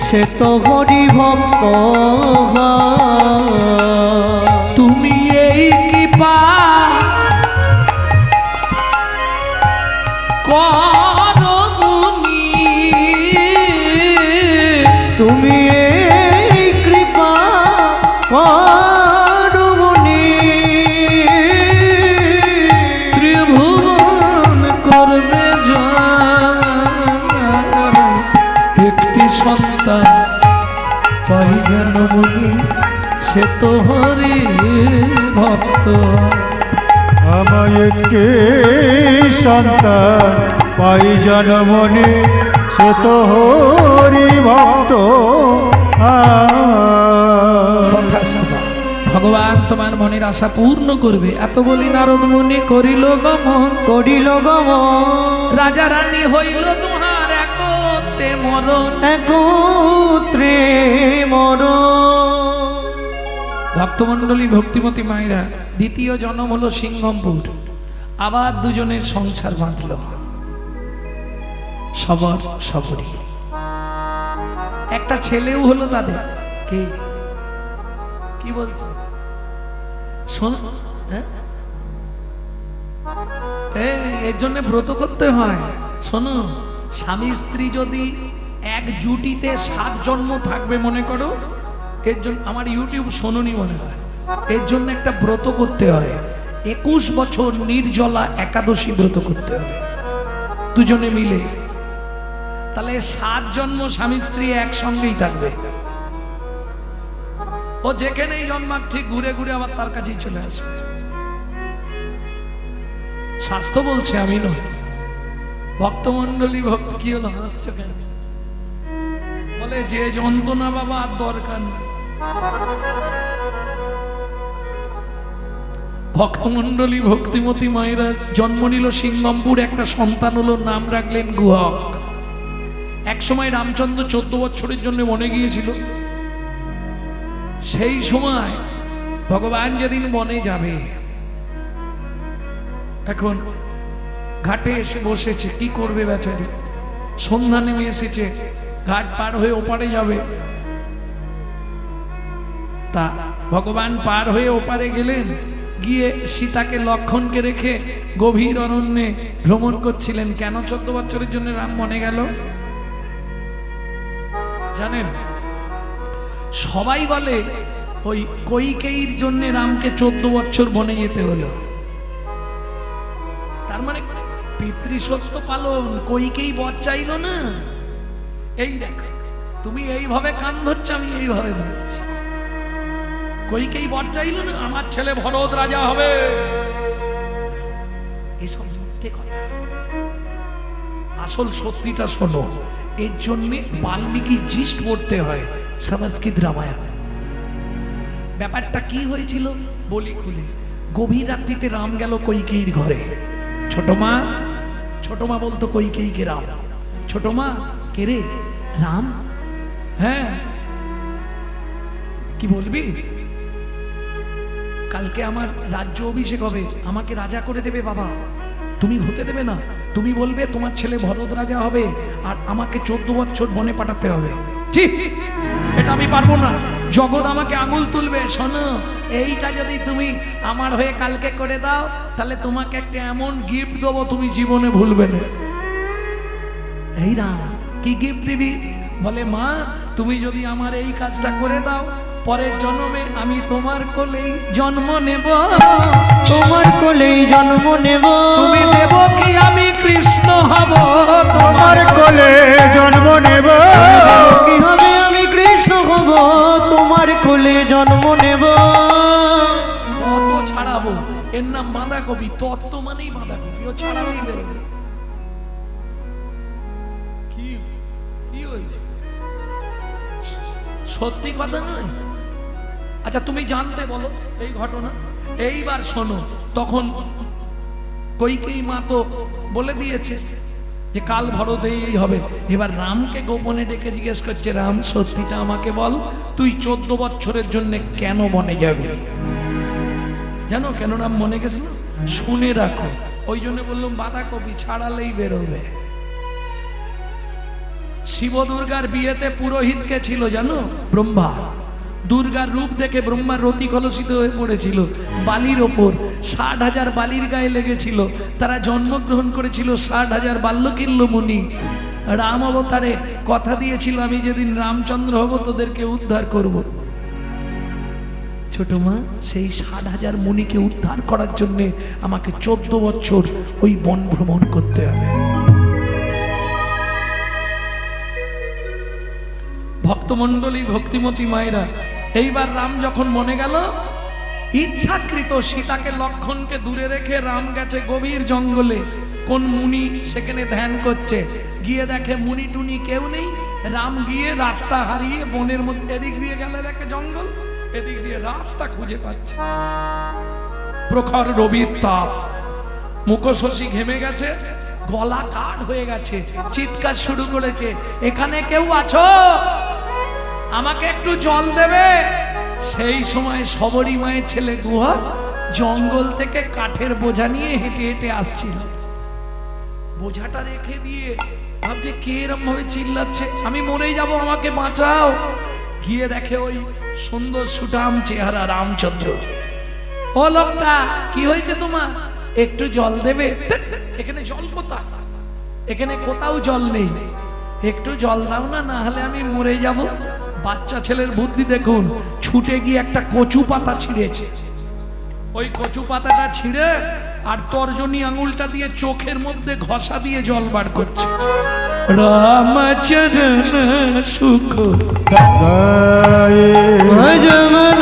সে তো হরি ভক্ত। তুমি এই কৃপা করো মুনি, তুমি এই কৃপা করো মুনি, ত্রিভুবন করবে জয়। একটি সন্তান পাই যেন মুনি, সে তো হরি ভক্ত। আমায় একটি সন্তান পাই জনমনে, সে তো হরি ভক্ত। ভগবান তোমার মনের আশা পূর্ণ করবে, এত বলি নারদ মুনি করিল গমন। করিল গমন, রাজা রানী হইল তোমার একতে মরণ। একত্রে মরণ। ভক্তমণ্ডলী, ভক্তিমতী মায়েরা, দ্বিতীয় জন্ম হলো সিংহমপুর, আবার দুজনের সংসার বাঁধল, সবর সবরী। একটা ছেলেও হলো তাদের। কে কি বলছো শোন, হ্যাঁ? এর জন্য ব্রত করতে হয়। শোনো, স্বামী স্ত্রী যদি এক জুটিতে 7 জন্ম থাকবে মনে করো, এর জন্য আমার ইউটিউব শোনোনি মনে হয়, এর জন্য একটা ব্রত করতে হয়, 21 বছর নির্জলা একাদশী ব্রত করতে হবে দুজনে মিলে। তাহলে 7 জন্ম স্বামী স্ত্রী একসঙ্গেই থাকবে। ও যেখানেই জন্মাক ঠিক ঘুরে ঘুরে আবার তার কাছেই চলে আসবে। শাস্ত্র বলছে, আমি নয়। ভক্তমন্ডলী ভক্ত কি হলো, হাসছো কেন? বলে যে যন্ত্রণা বাবা আর দরকার নেই। ভক্তমন্ডলী ভক্তিমতী মায়েরা জন্ম নিল সিংহমপুর, একটা সন্তান হলো, নাম রাখলেন গুহক। এক সময় রামচন্দ্র 14 বছরের জন্য বনে গিয়েছিল। সেই সময় ভগবান যেদিন বনে যাবে, এখন ঘাটে এসে বসেছে, কি করবে বেচারি, সন্ধ্যা নেমে এসেছে, ঘাট পার হয়ে ওপারে যাবে। তা ভগবান পার হয়ে ওপারে গেলেন, গিয়ে সীতাকে লক্ষণকে রেখে গভীর অরণ্যে ভ্রমণ করছিলেন। কেন 14 বছরের জন্য রাম বনে গেল জানেন? সবাই বলে ওই কৈকেয়ীর জন্য রামকে 14 বছর বনে যেতে হলো। তার মানে পিতৃসত্য পালন। কৈকেয়ী বর চাইল না। এই দেখো, তুমি এইভাবে কান ধরছ, আমি এইভাবে ধরছি। কৈকেয়ী বর চাইল না, আমার ছেলে ভরত রাজা হবে। এসব মিথ্যে কথা। আসল সত্যিটা শোনো। এর জন্য বাল্মীকি জিস্ট পড়তে হয়, সংস্কৃত রামায়ণ। ব্যাপারটা কি হয়েছিল বলি খুলে। গভীর রাত্রিতে রাম গেল কৈকেয়ীর ঘরে। ছোট মা বলতো কৈকেয়ীকে রাম। ছোট মা, কে রে? রাম। হ্যাঁ, কি বলবি? কালকে আমার রাজ্য অভিষেক হবে, আমাকে রাজা করে দেবে বাবা। তুমি হতে দেবে না, তুমি বলবে তোমার ছেলে ভরত রাজা হবে, আর আমাকে 14 বছর বনে পাঠাতে হবে। এটা আমি পারবো না। জগৎ আমাকে আঙুল তুলবে। শোনো, এইটা যদি তুমি আমার হয়ে কালকে করে দাও, তাহলে তোমাকে একটা এমন গিফট দেবো তুমি জীবনে ভুলবে না। এই রাম, কি গিফট দিবি? বলে, মা তুমি যদি আমার এই কাজটা করে দাও, পরের জন্মে আমি তোমার কোলেই জন্ম নেব। তোমার কোলেই জন্ম নেব। তুমি দেব কি আমি কৃষ্ণ হব। তোমার কোলে জন্ম নেব। কি হবে আমি কৃষ্ণ হব, তোমার কোলে জন্ম নেব। তত ছাড়াবো। এর নাম বাঁধাকপি। তত্ত্ব মানেই বাঁধাকপি, ও ছাড়ালেই বেরোবে। কি কি হয়েছে? সত্যি কথা নয়। আচ্ছা তুমি জানতে বলো এই ঘটনা। এইবার শোনো, তখন কৈকেয়ী মা তো বলে দিয়েছে যে কাল ভরত এই হবে। এবার রামকে গোপনে ডেকে জিজ্ঞেস করছে, রাম সত্যিটা আমাকে বল, তুই 14 বছরের জন্য কেন বনে যাবি? জানো কেন রাম মনে গেছিল? শুনে রাখো। ওই জন্য বললাম বাঁধাকপি ছাড়ালেই বেরোবে। শিব দুর্গার বিয়েতে পুরোহিতকে ছিল জানো? ব্রহ্মা। দুর্গার রূপ দেখে ব্রহ্মার রতি কলসিত হয়ে পড়েছিল বালির ওপর। 60,000 বালির গায়ে লেগেছিল। তারা জন্মগ্রহণ করেছিল 60,000 বাল্যকিল্য মুনি। রাম অবতারে কথা দিয়েছিল, আমি যেদিন রামচন্দ্র হব তোদেরকে উদ্ধার করব। ছোট মা, সেই 60,000 মুনিকে উদ্ধার করার জন্য আমাকে 14 বছর ওই বন ভ্রমণ করতে হবে। ভক্তমন্ডলী ভক্তিমতী মায়েরা, এইবার রাম যখন মনে গেল, ইচ্ছাকৃত সীতাকে লক্ষণকে দূরে রেখে রাম গেছে গভীর জঙ্গলে। কোন মুনি সেখানে ধ্যান করছে। গিয়ে দেখে মুনি টুনি কেউ নেই। রাম গিয়ে রাস্তা হারিয়ে বনের মধ্যে, এদিক দিয়ে গেলে দেখে জঙ্গল, এদিক দিয়ে রাস্তা খুঁজে পাচ্ছে। প্রখর রবির তাপ, মুখশশী ঘেমে গেছে, গলা কাঠ হয়ে গেছে, চিৎকার শুরু করেছে, এখানে কেউ আছো? আমাকে একটু জল দেবে? সেই সময় সবরী মায়ের ছেলে গুহা জঙ্গল থেকে কাঠের বোঝা নিয়ে হেঁটে হেঁটে আসছিল। বোঝাটা রেখে দিয়ে ভাবছে কে এরম ভাবে চিল্লাচ্ছে, আমি মরেই যাব, আমাকে বাঁচাও। গিয়ে দেখে ওই সুন্দর সুঠাম চেহারা রামচন্দ্র। ও লোকটা, কি হয়েছে তোমার? একটু জল দেবে? এখানে জল কোথায়? এখানে কোথাও জল নেই, একটু জল দাও না, না হলে আমি মরে যাব। বাচ্চা ছেলের বুদ্ধি দেখুন, ছুটে গিয়ে একটা কচু পাতা ছিঁড়েছে। ওই কচু পাতাটা ছিঁড়ে আর তর্জনী আঙুলটা দিয়ে চোখের মধ্যে ঘষা দিয়ে জল বার করছে। রামচরণ সুখ গায়ে ভজমন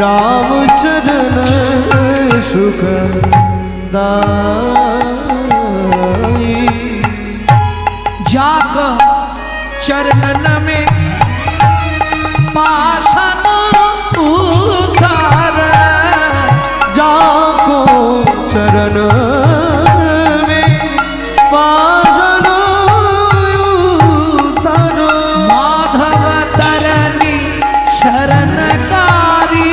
राम चरण सुख दाई जाक चरणन में पाषाण उतार, जाको चरण में पाषाण उतारो, माधव तरनी शरणकारी,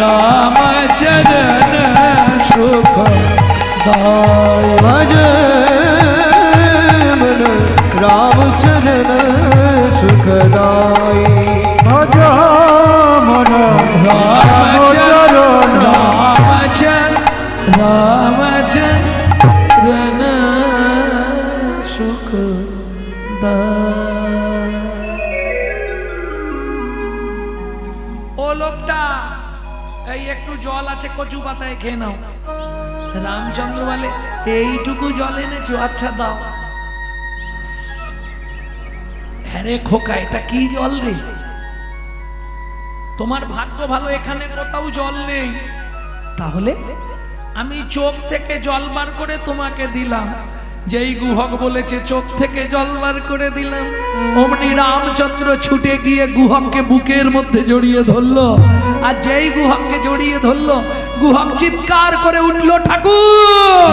राम चरण सुख दाई। भज मन राम चरण सुखदाई, भज मन राम चरण रामचरण सुख ও লোকটা, এই একটু জল আছে কচু পাতায় খেয়ে নাও। রামচন্দ্র বলে এইটুকু জল এনেছো, আচ্ছা দাও। হ্যাঁ রে খোকা, এটা কি জল রে? তোমার ভাগ্য ভালো, এখানে কোথাও জল নেই। তাহলে আমি চোখ থেকে জল বার করে তোমাকে দিলাম। যেই গুহক বলেছে চোখ থেকে জল বার করে দিলাম, অমনি রামচন্দ্র ছুটে গিয়ে গুহককে বুকের মধ্যে জড়িয়ে ধরলো। আর যেই গুহককে জড়িয়ে ধরলো, গুহক চিৎকার করে উঠলো, ঠাকুর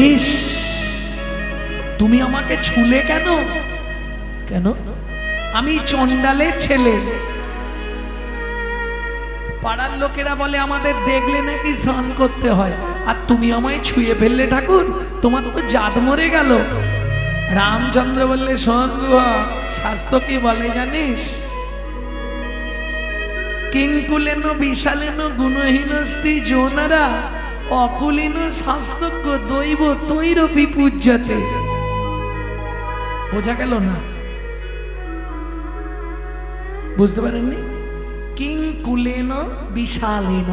ইস, তুমি আমাকে ছুলে কেন? কেন? আমি চন্ডালের ছেলে। পাড়ার লোকেরা বলে আমাদের দেখলে নাকি স্নান করতে হয়, আর তুমি আমায় ছুঁয়ে ফেললে ঠাকুর, তোমার তো জাত মরে গেল। রামচন্দ্র বললে শোন গুহক, শাস্ত্র কি বলে জানিস? কিংকুলেন বিশালেন গুণহীনস্তি যৌনরা অকুলীন শাস্ত্রজ্ঞ দৈব তৈরপি পূজ্যতে। বোঝা গেল না? বুঝতে পারেননি? কিংকুলেন বিশালেন,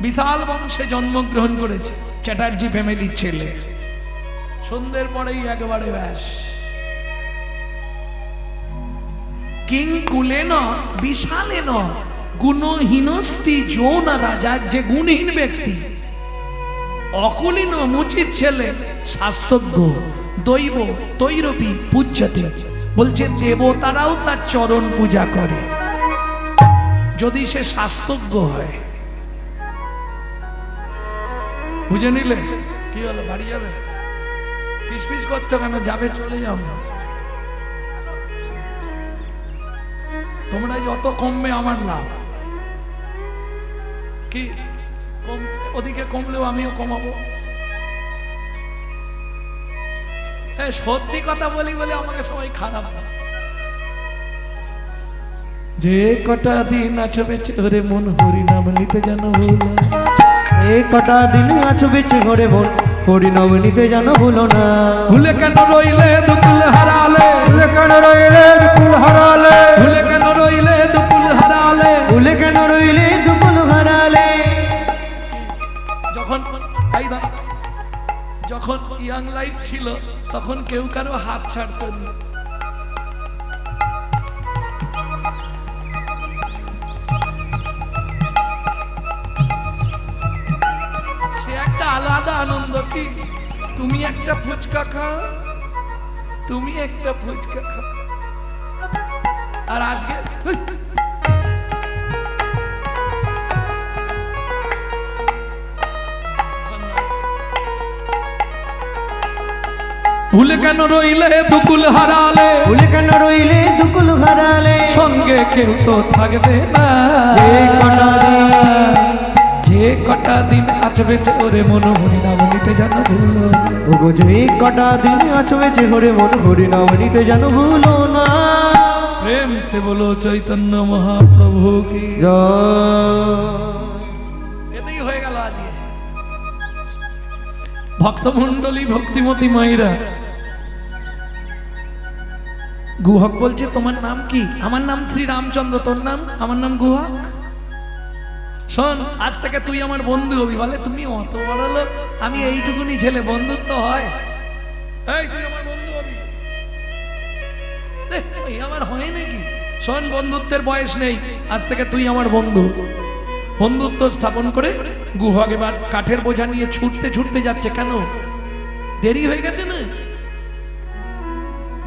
বিশাল বংশে জন্মগ্রহণ করেছে, চ্যাটার্জি ফ্যামিলির ছেলে। সন্ধ্যের পরেই একেবারে ব্যাস। কিংকুলেন বিশালেন গুণহীনস্তি যৌনরা, যার যে গুণহীন ব্যক্তি, অকুলীন মুচির ছেলে, শাস্ত্রজ্ঞ দৈব তৈরপি পূজ্যতে, বলছে দেবতারাও তার চরণ পূজা করে যদি সে শাস্ত্রজ্ঞ হয়। বুঝে নিলে? কি হলো, বাড়ি যাবে? পিস পিস করছো কেন? যাবে, চলে যাও না। তোমরা যত কমবে আমার লাভ। কি ওদিকে কমলেও আমিও কমাবো। সত্যি কথা বলি বলে আমাকে সবাই খারাপ না। যে কটা দিন আছো বেঁচে ওরে মন হরি নাম নিতে জানো ভুলো, এই কটা দিন আছো বেঁচে ঘরে মন হরি নাম নিতে জানো ভুলো না। ভুলে কেন রইলে দুকুল হারালে, ভুলে কেন রইলে দুকুল হারালে, ভুলে কেন রইলে দুকুল হারালে, ভুলে কেন রইলে দুকুল হারালে। যখন যখন ইয়াং লাইফ ছিল তখন কেউ কারো হাত ছাড়তো না। সে একটা আলাদা আনন্দ। কি তুমি একটা ফুচকা খাও, তুমি একটা ফুচকা খাও, আর আজকে ভুলে কেন রইলে দুকুল হারালে, ভুলে কেন রইলে দুকুল হারালে। সঙ্গে কেউ তো থাকবে না। যে কটা দিন, যে যে কটা দিন আসবে যে ওরে মন হরিনাম নিতে যেন ভুলো না। ওগো যে কটা দিন আসবে যে হরে মন হরিনাম নিতে যেন ভুলো না। প্রেম সে বলো চৈতন্য মহাপ্রভু কি জয়। এটাই হয়ে গেল আজকে। ভক্তমণ্ডলী ভক্তিমতী মাইরা গুহক বলছে তোমার নাম কি? আমার নাম শ্রী রামচন্দ্র। তোর নাম? আমার নাম গুহক। শোন, আজ থেকে তুই আমার বন্ধু হবি। বলে তুমি অত বড় লোক, আমি এইটুকুনি ছেলে, বন্ধুত্ব হয়? এই তুই আমার বন্ধু হবি? এই আমার হয় নাকি? শোন, বন্ধুত্বের বয়স নেই, আজ থেকে তুই আমার বন্ধু। বন্ধুত্ব স্থাপন করে গুহক এবার কাঠের বোঝা নিয়ে ছুটতে ছুটতে যাচ্ছে। কেন? দেরি হয়ে গেছে না?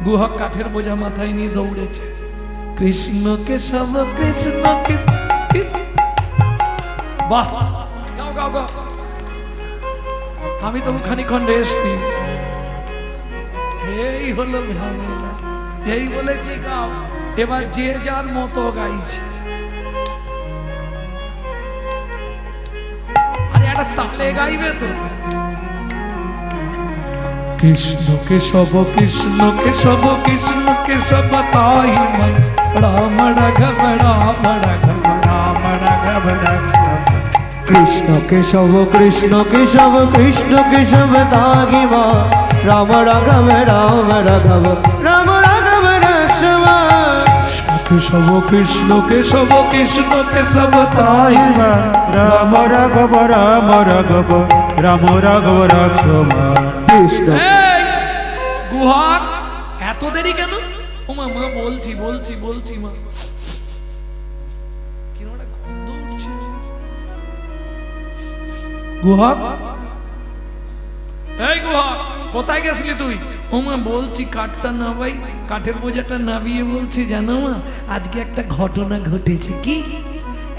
গুহক কাঠের বোঝা মাথায় নিয়ে দৌড়েছে। কৃষ্ণকে সব কৃষ্ণকে। বাহ, গাও গাও গাও। আমি তো খানিক্ষণ রেস্ট নিই। এই হলো ঝামেলা। এই বলেছি গাও, এবার যে যার মতো গাইছে। আরে একটা তালে গাইবে তো। কৃষ্ণ কেশব কৃষ্ণ কেশব কৃষ্ণ কেশব তাই মন রাম রাঘব রাম রাঘব রাম রাঘব রাঘব। কৃষ্ণ কেশব কৃষ্ণ কেশব কৃষ্ণ কেশব তাগিমা রাম রাঘব রাম রাঘব রাম রাঘব রাঘব। কেশব কৃষ্ণ কেশব কৃষ্ণ কেশব তাই মন রাম রাঘব রাম রাঘব রাম রাঘব রাঘব। কৃষ্ণ। এই গুহক, এত দেরি কেন? ও মা, মা বলছি বলছি বলছি মা। কিরকম একটা গন্ধ উঠছে। গুহক, এই গুহক, কোথায় গেছিলি তুই? ও মা বলছি কাঠটা নামাই, কাঠের বোঝাটা নামিয়ে বলছি জানো মা, আজকে একটা ঘটনা ঘটেছে। কি?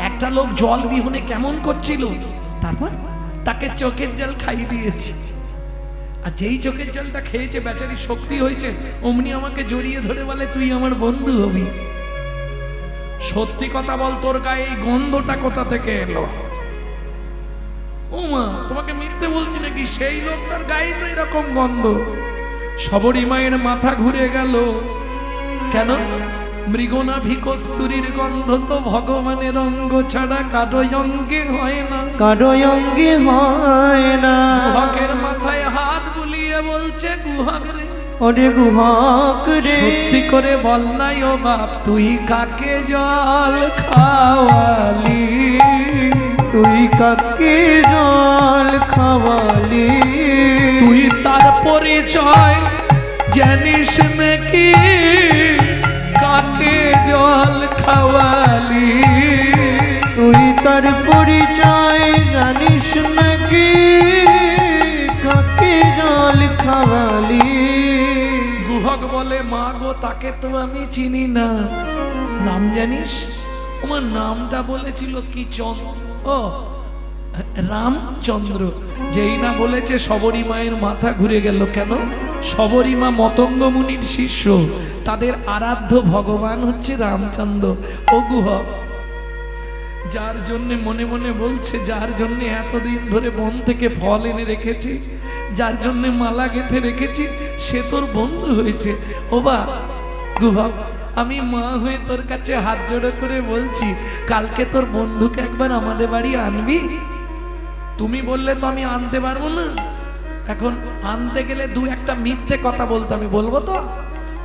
একটা লোক জল বিহনে কেমন করছিল, তারপর তাকে চোখের জল খাইয়ে দিয়েছে। আর যেই চোখের জলটা খেয়েছে বেচারি শক্তি হয়েছে, অমনি আমাকে জড়িয়ে ধরে বলে তুই আমার বন্ধু হবি। সত্যি কথা বল, তোর গায়ে এই গন্ধটা কোথা থেকে এলো? ও মা, তোমাকে মিথ্যে বলছি নাকি? সেই লোকটার গায়ে তো এরকম গন্ধ। সবরী মায়ের মাথা ঘুরে গেল। কেন? মৃগনাভি কস্তুরীর গন্ধ তো ভগবানের অঙ্গ ছাড়া কারো অঙ্গে হয় না। কারো অঙ্গে হয় না। গুহকের মাথায় হাত বুলিয়ে বলছে গুহক রে, ওরে গুহক রে, সত্যি করে বল নাই ও বাপ, তুই কাকে জল খাওয়ালি? তুই কাকে জল খাওয়ালি? তুই তার পরিচয় জানিস নাকি? কাকে জল খাওয়ালি? তুই তার পরিচয় জানিস নাকি? কাকে জল খাওয়ালি? গুহক বলে মা গো, তাকে তো আমি চিনি না। নাম জানিস? তোমার নামটা বলেছিল কি? ও রামচন্দ্র। যেই না বলেছে সবরী মায়ের মাথা ঘুরে গেল। কেন? সবরী মা মতঙ্গ মুনির শিষ্য, তাদের আরাধ্য ভগবান হচ্ছে রামচন্দ্র। ও গুহক, যার জন্য মনে মনে বলছে, যার জন্য এতদিন ধরে বন থেকে ফল এনে রেখেছি, যার জন্য মালা গেঁথে রেখেছি, সে তোর বন্ধু হয়েছে। ও বা গুহক, আমি মা হয়ে তোর কাছে হাত জোড়ো করে বলছি, কালকে তোর বন্ধুকে একবার আমাদের বাড়ি আনবি? তুমি বললে তো আমি আনতে পারবো না। এখন আনতে গেলে দু একটা মিথ্যে কথা বলতে, আমি বলবো তো?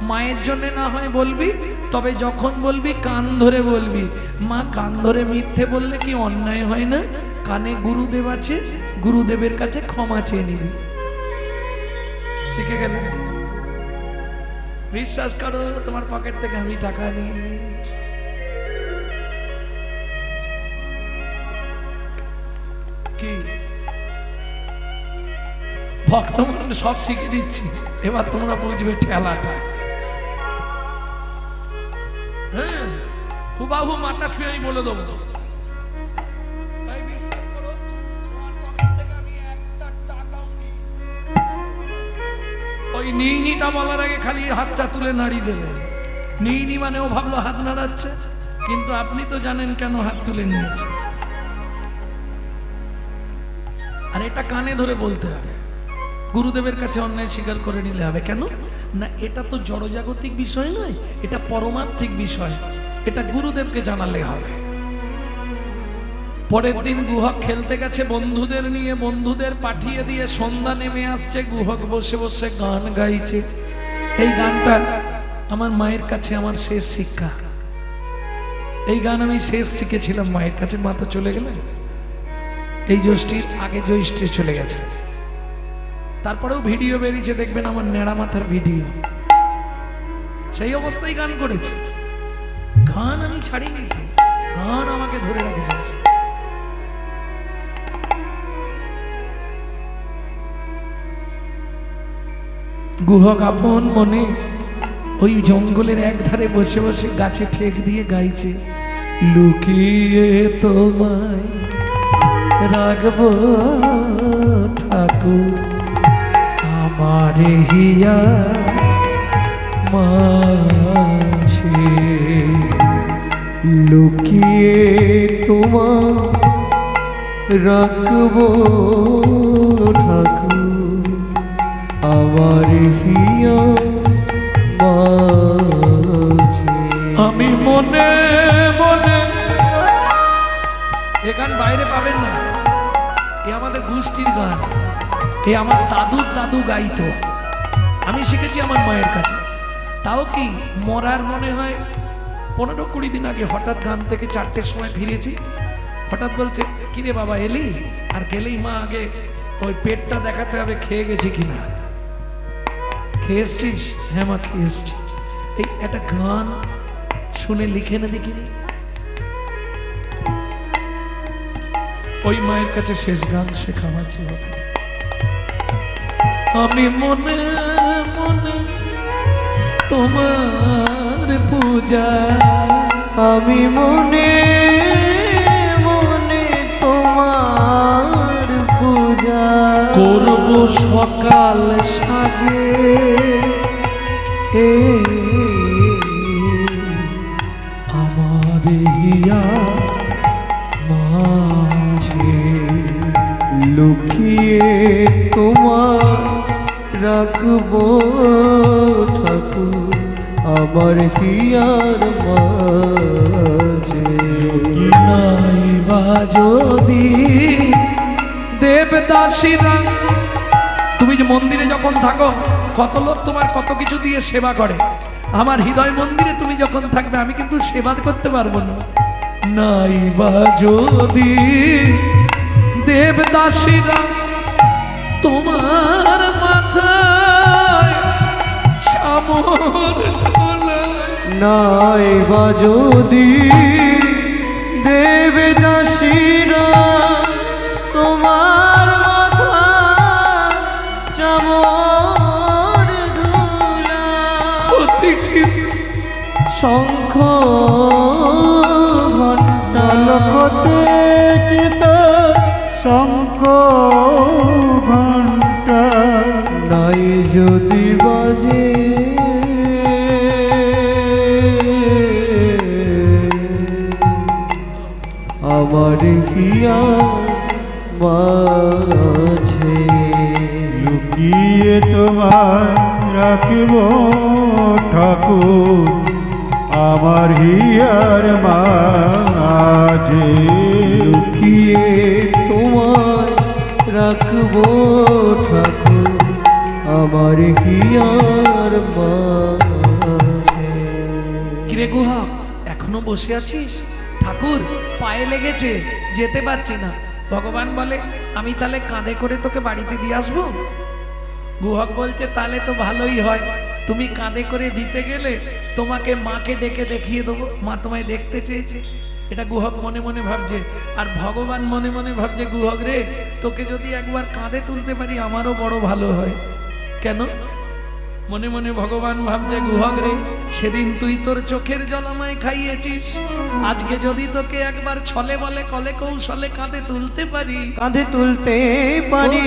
মায়ের জন্য না হয় বলবি, তবে যখন বলবি কান ধরে বলবি। মা, কান ধরে মিথ্যে বললে কি অন্যায় হয় না? কানে গুরুদেব আছে, গুরুদেবের কাছে ক্ষমা চেয়ে নিবি। শিখে গেলে? বিশ্বাস করো, তোমার পকেট থেকে আমি টাকা নিই। কি ভক্ত মনে সব শিখে দিচ্ছি, এবার তোমরা বুঝবে ঠেলাটা। হ্যাঁ, হুবাহু মাথা ছুঁয়ে আমি বলে দেবো। তাই বিশ্বাস করো, তোমার পকেট থেকে আমি একটা টাকাও নিই। ওই নিইনিটা বলার আগে খালি হাতটা তুলে নাড়িয়ে দেবেন। নিইনি মানে ও ভাবলো হাত নাড়াচ্ছে, কিন্তু আপনি তো জানেন কেন হাত তুলে নিয়েছে। আর এটা কানে ধরে বলতে হবে, গুরুদেবের কাছে অন্যায় স্বীকার করে নিলে হবে। কেন না, এটা তো জড়জাগতিক বিষয় নয়, এটা পরমার্থিক বিষয়, এটা গুরুদেবকে জানালে হবে। পরের দিন গুহক খেলতে গেছে বন্ধুদের নিয়ে, বন্ধুদের পাঠিয়ে দিয়ে সন্ধ্যা নেমে আসছে, গুহক বসে বসে গান গাইছে। এই গানটা আমার মায়ের কাছে আমার শেষ শিক্ষা। এই গান আমি শেষ শিখেছিলাম মায়ের কাছে। মা তো চলে গেলেন, এই জ্যৈষ্ঠীর আগে জ্যৈষ্ঠী চলে গেছে। তারপরেও ভিডিও বেরিয়েছে, দেখবেন আমার নেড়া মাথার ভিডিও। সেই অবস্থায় গান করেছে। গান আমি ছাড়িনি, গান আমাকে ধরে রেখেছে। গুহক আপন মনে ওই জঙ্গলের এক ধারে বসে বসে গাছে ঠেক দিয়ে গাইছে, লুকিয়ে তোমায় রাখবো ঠাকুর আমার হিয়া মাঝে, লুকিয়ে তোমার রাখবো ঠাকুর আমার হিয়া মাঝে। আমি মনে মনে, এ গান বাইরে পাবেন না, এ আমাদের গোষ্ঠীর গান, এ আমার দাদুর দাদু গাইতো। আমি শিখেছি আমার মায়ের কাছে। তাও কি মরার মনে হয় 15-20 দিন আগে হঠাৎ গান থেকে 4টের সময় ফিরেছি। হঠাৎ বলছে, কিরে বাবা এলি? আর গেলেই মা আগে ওই পেটটা দেখাতে হবে খেয়ে গেছি কিনা। খেয়ে এসছিস? হ্যাঁ মা খেয়ে এসছি। এই একটা গান শুনে লিখে না দেখিনি। ওই মায়ের কাছে শেষ গান শেখা আছে। আমি মনে মনে তোমার পূজা, আমি মনে মনে তোমার পূজা করব সকাল সাজে, আমার হিয়া মাঝে, লুকিয়ে তোমার রাখবো ঠাকুর আমার হিয়ার মাঝে। নাই বা যদি দেবদাসীরা, তুমি যে মন্দিরে যখন থাকো কত লোক তোমার কত কিছু দিয়ে সেবা করে, আমার হৃদয় মন্দিরে তুমি যখন থাকবে আমি কিন্তু সেবা করতে পারবো না। নাই বা যদি দেবদাসীরা তোমার মাথায় সামর ঢোলায়, নাই বা যদি দেবদাসীরা তোমার মাথা চামর ধুলায়, শঙ্খ ঘণ্টা লখতে চিত শঙ্খ ঘণ্টা নাই যদি বাজে, আমার হিয়া মাঝে, লুকিয়ে তোমায় রাখব ঠাকুর আমার হিয়ার মাঝে, লুকিয়ে তোমার রাখবো ঠাকুর আমার হিয়ার মাঝে। কিরে গুহা, এখনো বসে আছিস? ঠাকুর পায়ে লেগেছে, যেতে পারছি না। ভগবান বলে, আমি তাহলে কাঁধে করে তোকে বাড়িতে দিয়ে আসবো। গুহক বলছে, তাহলে তো ভালোই হয়, তুমি কাঁধে করে দিতে গেলে তোমাকে মাকে ডেকে দেখিয়ে দেবো, মা তোমায় দেখতে চেয়েছে। এটা গুহক মনে মনে ভাবছে। আর ভগবান মনে মনে ভাবছে, গুহক রে, তোকে যদি একবার কাঁধে তুলতে পারি আমারও বড় ভালো হয়। কেন? মনে মনে ভগবান ভাবছে, গুহক রে, সেদিন তুই তোর চোখের জল আমায় খাইয়েছিস, আজকে যদি তোকে একবার ছলে বলে কলে কৌশলে কাঁধে তুলতে পারি, কাঁধে তুলতে পারি,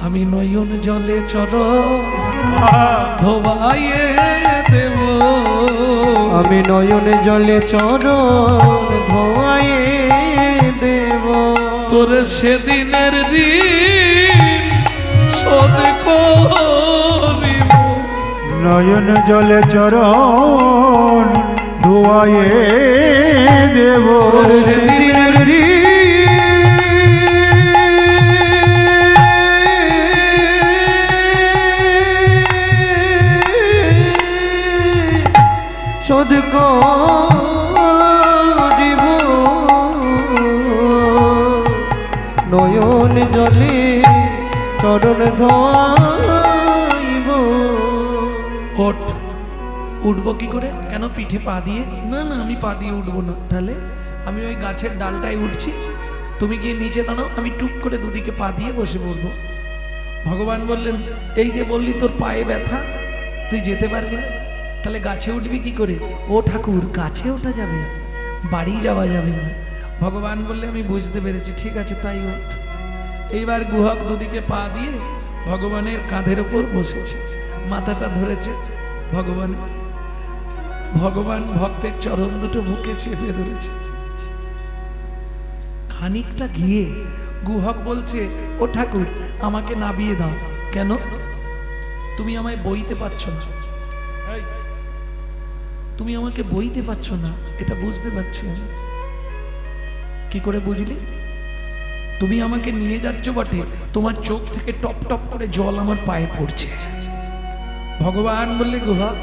আমি নয়ন জলে চরণ ধোবাইয়ে দেব, আমি নয়নে জলে চরণ ধোয়াইয়ে দেব, তোর সেদিনের ঋণ শোধ করিব। নয়ন জলে চরণ ধোয়ায়ে দেব তোর সেদিনের শোধ করিব, নয়ন জলে চরণ ধোয়াইব। ওঠ, উঠবো কি করে? কেন পিঠে পা দিয়ে? না না, আমি পা দিয়ে উঠবো না। তাহলে আমি ওই গাছের ডালটায় উঠছি, তুমি গিয়ে নিচে দাঁড়াও, আমি টুক করে দুদিকে পা দিয়ে বসে পড়বো। ভগবান বললেন, এই যে বললি তোর পায়ে ব্যথা, তুই যেতে পারবি না, তাহলে গাছে উঠবি কি করে? ও ঠাকুর, গাছে ওঠা যাবে, বাড়ি যাওয়া যাবে না। ভগবান বললে, আমি বুঝতে পেরেছি, ঠিক আছে তাই ওঠ। এইবার গুহক দুদিকে পা দিয়ে ভগবানের কাঁধের ওপর বসেছে, মাথাটা ধরেছে ভগবানের। ভগবান ভক্তের চরণ দুটো বুকে চেপে ধরেছে। খানিকটা গিয়ে গুহক বলছে, ও ঠাকুর, আমাকে নাবিয়ে দাও। কেন? তুমি আমায় বইতে পারছো না, তুমি আমাকে বইতে পারছো না, এটা বুঝতে পারছি আমি। কি করে বুঝলি? তুমি আমাকে নিয়ে যাচ্ছ বটে, তোমার চোখ থেকে টপ টপ করে জল আমার পায়ে পড়ছে। ভগবান বললে, গুহক,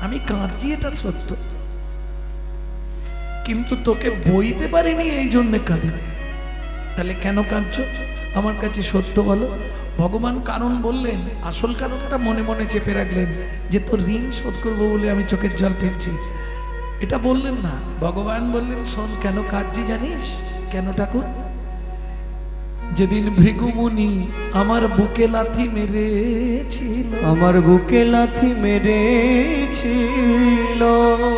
আমি কাঁদছি, এটা সত্য, কিন্তু তোকে বইতে পারিনি, এই জন্য কাঁদি। তাহলে কেন কাঁদছো আমার কাছে সত্য বলো। ভগবান কারণ বললেন, আসল কারণটা মনে মনে চেপে রাখলেন, যে তোর ঋণ শোধ করবো বলে আমি চোখের জল ফেলছি, এটা বললেন না। ভগবান বললেন, শোন, কেন কাঁদছি জানিস? কেন ঠাকুর? যেদিন ভৃগুমুনি আমার বুকে লাথি মেরেছিল, আমার বুকে লাথি মেরেছিল,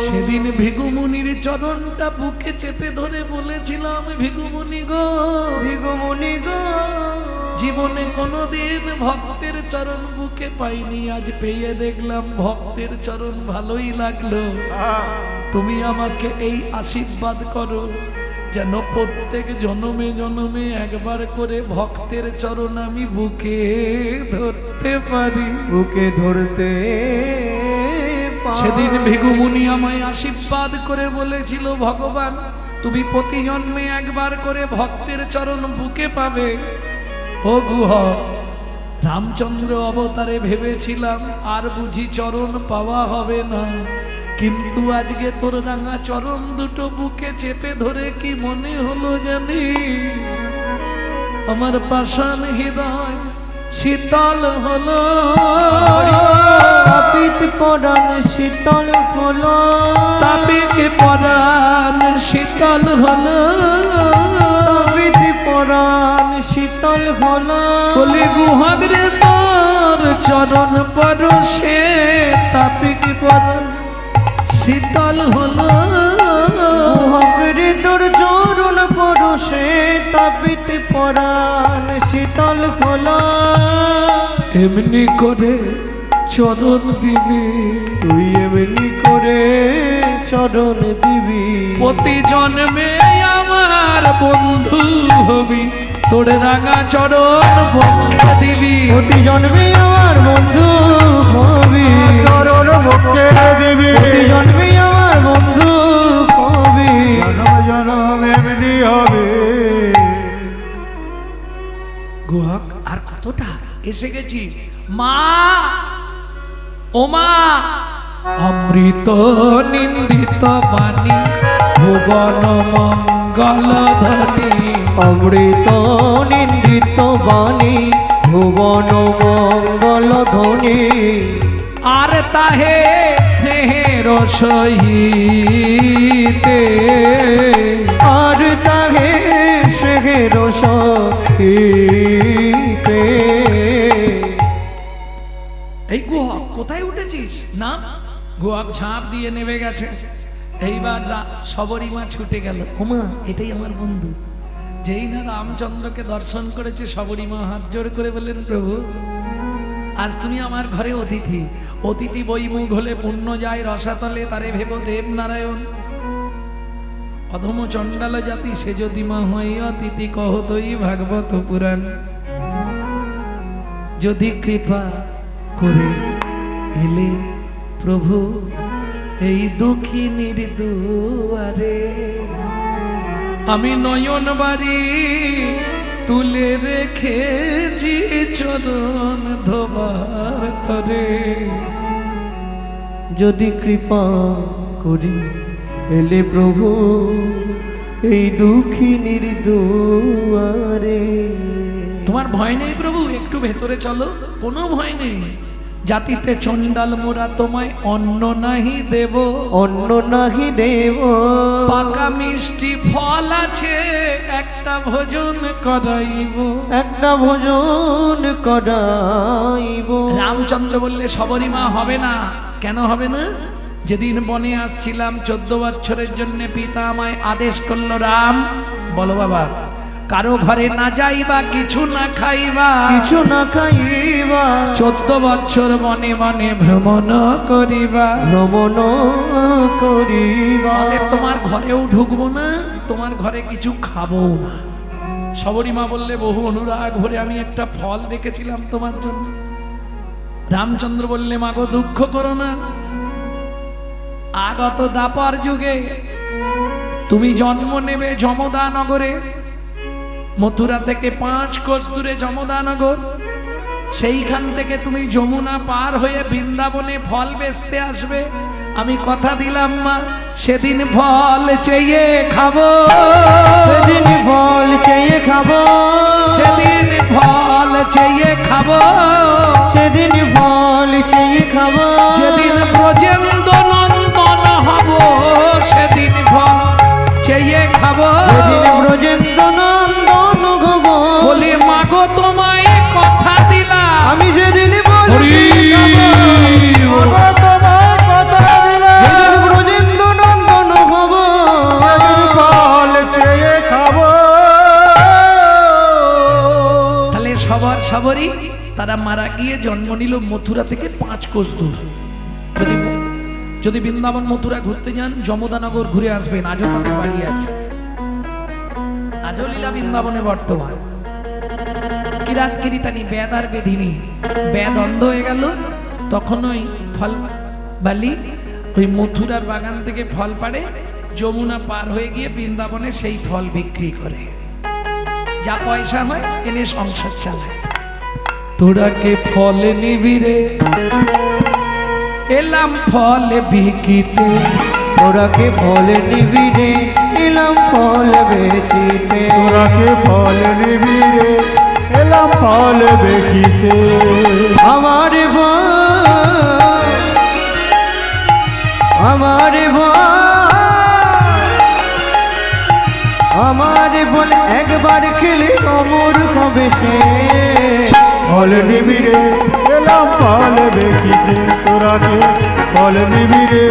সেদিন ভৃগুমুনির চরণটা বুকে চেপে ধরে বলেছিলাম, ভৃগুমুনি গো, ভৃগুমুনি গো, জীবনে কোনোদিন ভক্তের চরণ বুকে পাইনি, আজ পেয়ে দেখলাম ভক্তের চরণ ভালোই লাগলো। তুমি আমাকে এই আশীর্বাদ করো, যেন প্রত্যেক জনমে জনমে একবার করে ভক্তের চরণ আমি বুকে ধরতে পারি। বুকে ধরতে পারি। সেদিন ভৃগুমুনি আমায় আশীর্বাদ করে বলেছিল, ভগবান, তুমি প্রতি জন্মে একবার করে ভক্তের চরণ বুকে পাবে। ও গুহক, রামচন্দ্র অবতারে ভেবেছিলাম আর বুঝি চরণ পাওয়া হবে না, কিন্তু আজকে তোর রাঙা চরণ দুটো বুকে চেপে ধরে কি মনে হলো জানিস? আমার পাষাণ হৃদয় শীতল হলো, তাপিত পরাণ শীতল হলো, তাপিত পরাণ শীতল হলো, তাপিত পরাণ শীতল হলো। বলি গুহক রে, তোর চরণ পরশে তাপিত পরাণ শীতল হলো। হরে তোর চরণ পরশে তাপিত পরাণ শীতল হলো। এমনি করে চরণ দিবি, তুই এমনি করে চরণ দিবি, প্রতি জন্মে আমার বন্ধু হবি, তোর রাঙা চরণ বন্ধ দিবি। প্রতি জন্মে আমার বন্ধু হবি, চরণ মুক্তে দেবী প্রতি জন্মে আমার বন্ধু হবি। জনম জনম এমনি হবে। গুহক, আর কতটা? এসে গেছি। মা, ও মা, অমৃত নিন্দিত বাণী, ভুবন মঙ্গল ধ্বনি, অমৃত নিন্দিত বাণী, ভুবন মঙ্গল ধ্বনি। আর তাহে স্নেহের সহিতে, আর তাহে সেহের সহিতে। এই গুহক, কোথায় উঠেছিস? না, গুহক ঝাঁপ দিয়ে নেমে গেছে। এইবার সবরীমা ছুটে গেল, ওমা, এটাই আমার বন্ধু। যেই না রামচন্দ্রকে দর্শন করেছে, সবরীমা হাত জোড় করে বললেন, প্রভু, আজ তুমি আমার ঘরে অতিথি। অতিথি বইমুখ হলে পুণ্য যায় রসাতলে, তারে ভেব দেব নারায়ণ। অধম চণ্ডাল জাতি সে যদি মা হয় অতিথি কহতই ভাগবত পুরাণ। যদি কৃপা করে এলে প্রভু এই দুঃখিনীর দুয়ারে, আমি নয়ন বাড়ি তুলে রেখেছি চরণ ধোবার তরে। যদি কৃপা করি এলে প্রভু এই দুঃখিনীর দুয়ারে। তোমার ভয় নেই প্রভু, একটু ভেতরে চলো, কোনো ভয় নেই। জাতিতে চণ্ডাল মোরা তোমায় অন্ন নাহি দেব, অন্ন নাহি দেব, পাকা মিষ্টি ফল আছে একটা ভোজন করাইব, একটা ভোজন করাইব। রামচন্দ্র বললে সবরী মা হবে না। কেন হবে না? যেদিন বনে আসছিলাম 14 বছরের জন্য পিতা আমায় আদেশ করলো, রাম বলো বাবা, কারো ঘরে না যাইবা, কিছু না খাইবা, কিছু না খাইবা, 14 বছর বনে বনে ভ্রমণ করিবা, ভ্রমণ করিবা। তোমার ঘরেও ঢুকবো না, তোমার ঘরে কিছু খাবো না। সবরী মা বললে, বহু অনুরাগ ভরে আমি একটা ফল রেখেছিলাম তোমার জন্য। রামচন্দ্র বললে, মাগো দুঃখ করো না, আগত দাপর যুগে তুমি জন্ম নেবে যমদা নগরে। মথুরা থেকে 5 কোষ দূরে যমদা নগর। সেইখান থেকে তুমি যমুনা পার হয়ে বৃন্দাবনে ফল বেচতে আসবে। আমি কথা দিলাম মা, সেদিন ফল চেয়ে খাবো, সেদিন ফল চেয়ে খাবো, সেদিন ফল চেয়ে খাবো, সেদিন ফল চেয়ে খাবো। যেদিন ব্রজেন্দ্র নন্দন হব, সেদিন ফল চেয়ে খাবো, সেদিন ব্রজেন্দ্র নন্দন হব। বলি মাগো তোমায় কথা দিলাম, আমি যেদিন হরি সেদিন ব্রজেন্দ্র নন্দন হব, ফল চেয়ে খাবো। তাহলে সবার সবরই তারা মারা গিয়ে জন্ম নিল মথুরা থেকে 5 কোষ দূর। যদি বৃন্দাবন মথুরা ঘুরতে যান, যমদানগর ঘুরে আসবেন, আজও তাদের বাড়ি আছে, আজও লীলা বৃন্দাবনে বর্তমান। কিরাত কিরিতানি বেদ আর বেধিনী, বেদ অন্ধ হয়ে গেল, তখন ওই ফল বালি ওই মথুরার বাগান থেকে ফল পাড়ে, যমুনা পার হয়ে গিয়ে বৃন্দাবনে সেই ফল বিক্রি করে, যা পয়সা হয় এনে সংসার চালায়। তোরা কে ফল নিবি রে, এলাম ফল বিকিতে, তোরাকে ফল নিবি রে, এলাম ফল বেচিতে। তোরাকে ফল নিবি রে, এলাম ফল বেকিতে। আমার ভাই, আমার ভাই, আমার বল একবার খেলে অমর হবে সে। ফল নিবি রে, এলাম ফল বেকিতে। তোরাকে ফল নিবি রে,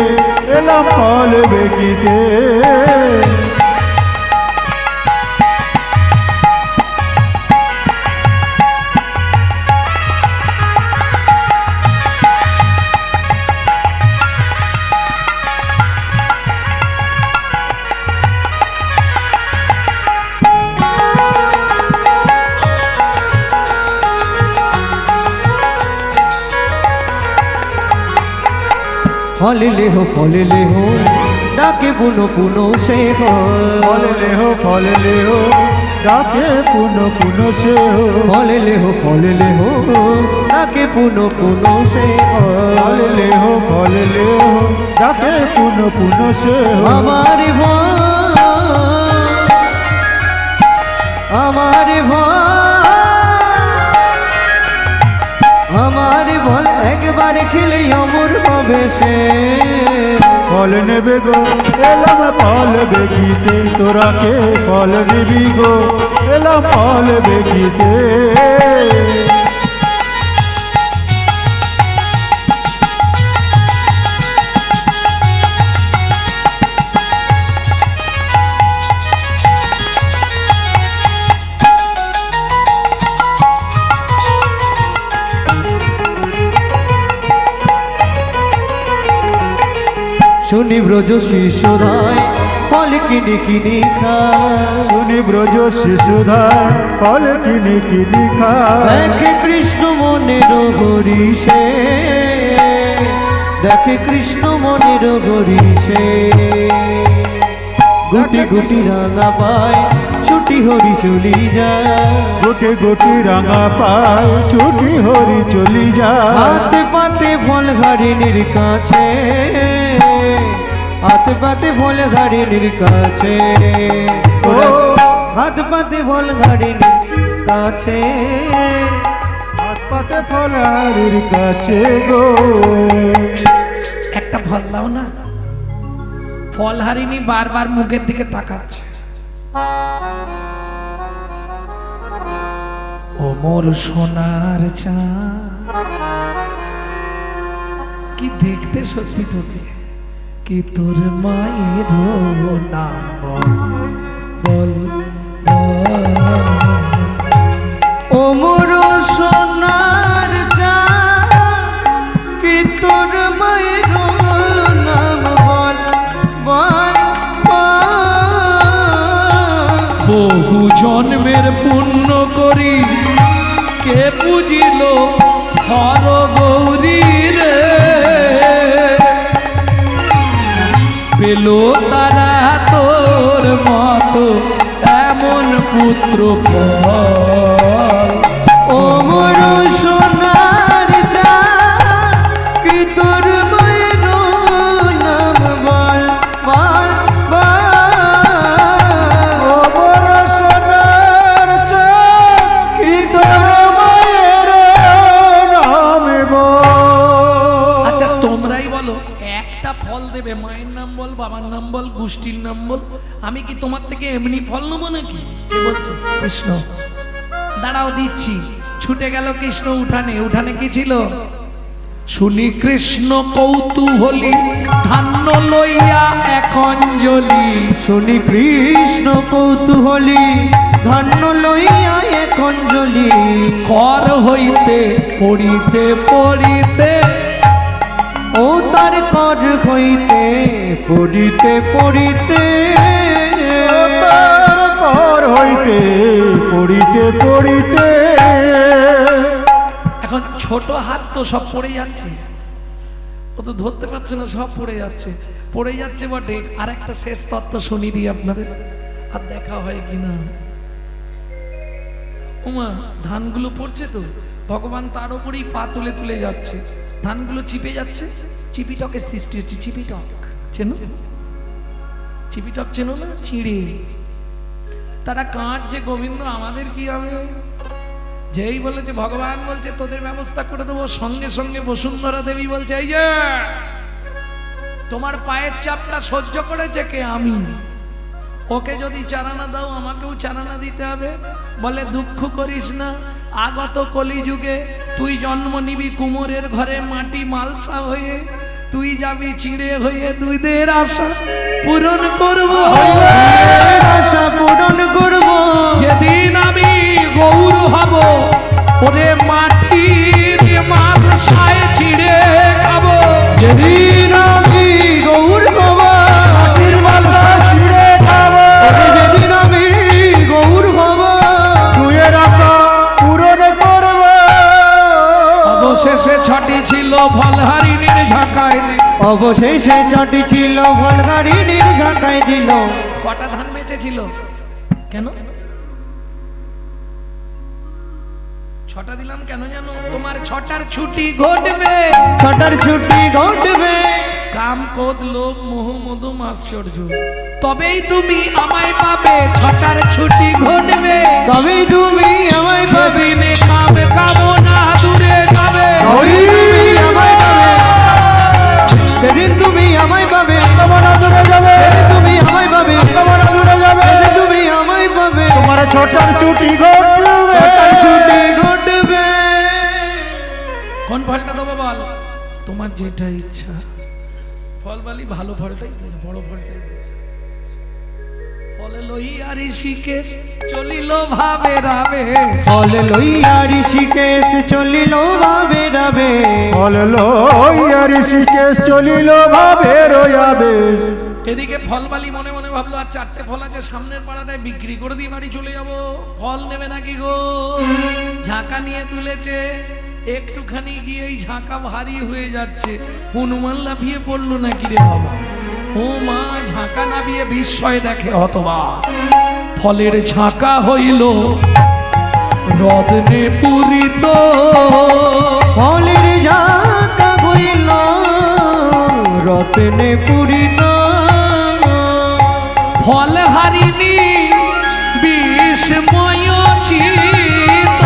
এলাম ফল বেকিতে। ফল লেহ ডাকে পুনো পুনো সে ফল লেহ ডাকে পুনো পুনো সে। ফল লেহ ডাকে পুনো পুনো সে। ফল লেহ ডাকে পুনো পুনো সে। আমার ভাই, আমার ভাই, আমার বল একবার খেলে অমর হবে সে। ফল নেবে গো, এলাম ফল বেকিতে। তোরাকে ফল নিবি গো, এলাম ফল বেকিতে। শুনি ব্রজ শিশুরায় ফল কিনে কিনে খায়। শুনি ব্রজ শিশুধার ফল কিনি কিনি খায়। দেখে কৃষ্ণ মনের গরিষে, দেখে কৃষ্ণ মনের গরিষে, গুটি গুটি রাঙা পায় ছুটি হরি চলি যায়। গুটি গুটি রাঙা পায় ছুটি হরি চলি যায়। হাতে পাতে ফল ঘাড়িনীর কাছে, হাতে পাতে ফল ঘাড়িনীর কাছে, ও হাত পাতে ফল ঘাড়িনীর কাছে। হাত পাতে ফল হরির কাছে গো। একটা ফল দাও না। ফল হারিনি বারবার মুখের দিকে তাকাচ্ছে। ও মোর সোনার চাঁদ, কি দেখতে সত্যি তোকে, কি তোর মায়ের নাম বল বল। ও মোর সোনার চাঁদ, কি তোর মায়ের নাম বল বল বল। বহু জন্মের পুণ্য করি কে বুঝিল হর গৌরী রে, পেল তারা তোর মতো এমন পুত্র ফল। ও মোর সোনার চাঁদ, কি তোর মায়ের নাম বল বল বল। ও মোর সোনার চাঁদ, কি তোর মায়ের নাম বল। আচ্ছা তোমরাই বলো, একটা ফল দেবে, মায়ের নাম বল, বাবার নাম বল, গোষ্ঠীর নাম বল, আমি কি তোমার থেকে এমনি ফল নেবো নাকি? কে বলছে? কৃষ্ণ। দাঁড়াও দিচ্ছি। ছুটে গেল কৃষ্ণ উঠানে। উঠানে কি ছিল? শুনি কৃষ্ণ কৌতূহলী ধান্য লইয়া এক অঞ্জলি। শুনি কৃষ্ণ কৌতূহলী ধন্য লইয়া এক অঞ্জলি। কর হইতে পড়িতে পড়িতে, ও তার কর হইতে পড়িতে পড়িতে, তার কর হইতে পড়িতে পড়িতে। এখন ছোট হাত তো সব পড়ে যাচ্ছে, ও তো ধরতে পারছে না, সব পড়ে যাচ্ছে। পড়ে যাচ্ছে বটে, আর একটা শেষ তত্ত্ব শুনি দিই আপনাদের, আর দেখা হয় কিনা। ওমা ধানগুলো পড়ছে তো, ভগবান তার উপরেই পা তুলে তুলে যাচ্ছে, ধানগুলো চিপে যাচ্ছে। চিপিটকের সৃষ্টি হচ্ছে। চিপিটক চেনো? চিপিটক চেনো না? চিড়ে তারা কাঁচ যে গোবিন্দ, আমাদের কি হবে? যেই বলেছে ভগবান বলছে তোদের ব্যবস্থা করে দেবো, সঙ্গে সঙ্গে বসুন্ধরা দেবী বলছে এই যে তোমার পায়ের চাপটা সহ্য করেছে কে? আমি। ওকে যদি চারানা দাও আমাকেও চারানা দিতে হবে। বলে দুঃখ করিস না, আগত কলিযুগে তুই জন্ম নিবি কুমোরের ঘরে মাটি মালসা হয়ে, তুই যাবি চিড়ে হয়ে, দুইদের আশা পূরণ করব, আশা পূরণ করব। যেদিন আমি গৌর হব, ওরে মাটির মালসায় চিড়ে খাবো। যেদিন আমি গৌর হব, মাটির মালসা ছিঁড়ে খাবো। যেদিন আমি গৌর হব, তুইয়ের আশা পূরণ করব। অবশেষে ছটি ছিল ফলহারিণীর ঝাঁকায়। অবশেষে ছটি ছিল ফলহারিণীর ঝাঁকায় দিল। কটা ধান বেঁচেছিল? কেন ছটা দিলাম কেন জানো? তোমার ছটার ছুটি ঘটবে, ছটার ছুটি ঘটবে। কাম ক্রোধ লোভ মোহ মদ আশ্চর্য, তবেই তুমি আমায় পাবে। ছটার ছুটি ঘটবে, তবেই তুমি আমায় পাবে। দিনে কাম কামনা দূরে যাবে। সেদিন তুমি আমায় পাবে। কামনা দূরে যাবে, সেদিন তুমি আমায় পাবে। কামনা দূরে যাবে। সেদিন তুমি আমায় পাবে। তোমার ছোটার ছুটি ঘটবে, ছটার ছুটি ঘটবে। কোন ফলটা দেবো বল? তোমার যেটা ইচ্ছা। ফল বলি ভালো ফলটাই দিয়েছে, বড় ফলটাই দিয়েছে। ফলে লইয়া ঋষিকেশ চলিল ভাবে রাবে। ফল লইয়া ঋষিকেশ চলিল ভাবে রাবে। ফল লইয়া ঋষিকেশ চলিল ভাবে রয়াবে। এদিকে ফলবালি মনে মনে ভাবলো আর চারটে ফল আছে সামনের পাড়াটায় বিক্রি করে দিয়ে বাড়ি চলে যাব। ফল নেবে নাকি গো? ঝাঁকা নিয়ে তুলেছে, একটুখানি গিয়ে এই ঝাঁকা ভারী হয়ে যাচ্ছে। হনুমান লাফিয়ে পড়লো নাকি রে বাবা? ও মা, ঝাঁকা নামিয়ে বিস্ময় দেখে হতবাক। ফলের ঝাঁকা হইল রত্নে পূরিত, ফলের ঝাঁকা হইল রত্নে পূরিত। ফল হারিনি বিস্ময় চিত,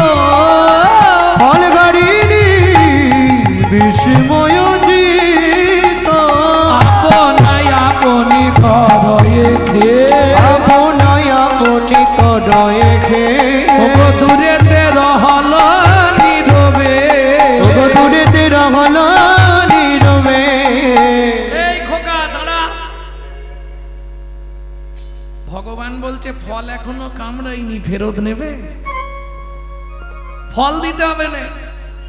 ফল হারিনি বিস্ময় চিত। আপনায় আপনি করয়ে খে, আপনায় আপনি করয়ে খে। ওগো দূরেতে রহল নীরবে, ওগো দূরেতে রহল নীরবে। এই খোকা দাঁড়া। ভগবান বলছে ফল এখনো কামড়াইনি, ফেরত নেবে? ফল দিতে হবে না,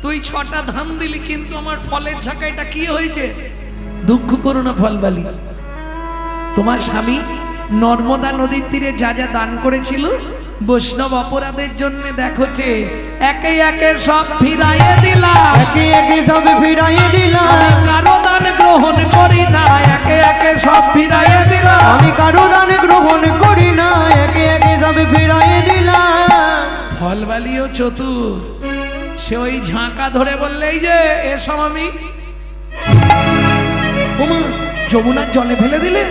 তুই 6টা ধান দিলি কিন্তু আমার ফলের ঝাঁকাইটা কি হয়েছে? দুঃখ করো না ফলবালি, তোমার স্বামী নর্মদা নদীর তীরে যা যা দান করেছিল বৈষ্ণব অপরাধের জন্য দেখোছে একে একে সব ফিরাইয়ে দিলাম। একে একে সব ফিরাইয়ে দিলাম। আমি কারো দান গ্রহণ করি না, একে একে সব ফিরাইয়ে দিলাম। আমি কারো দান গ্রহণ করি না, একে একে সব ফিরাইয়ে দিলাম। ফলবালিও চতুর, সে ওই ঝাঁকা ধরে বললে এই যে এসব আমি ওমা যমুনার জলে ফেলে দিলে,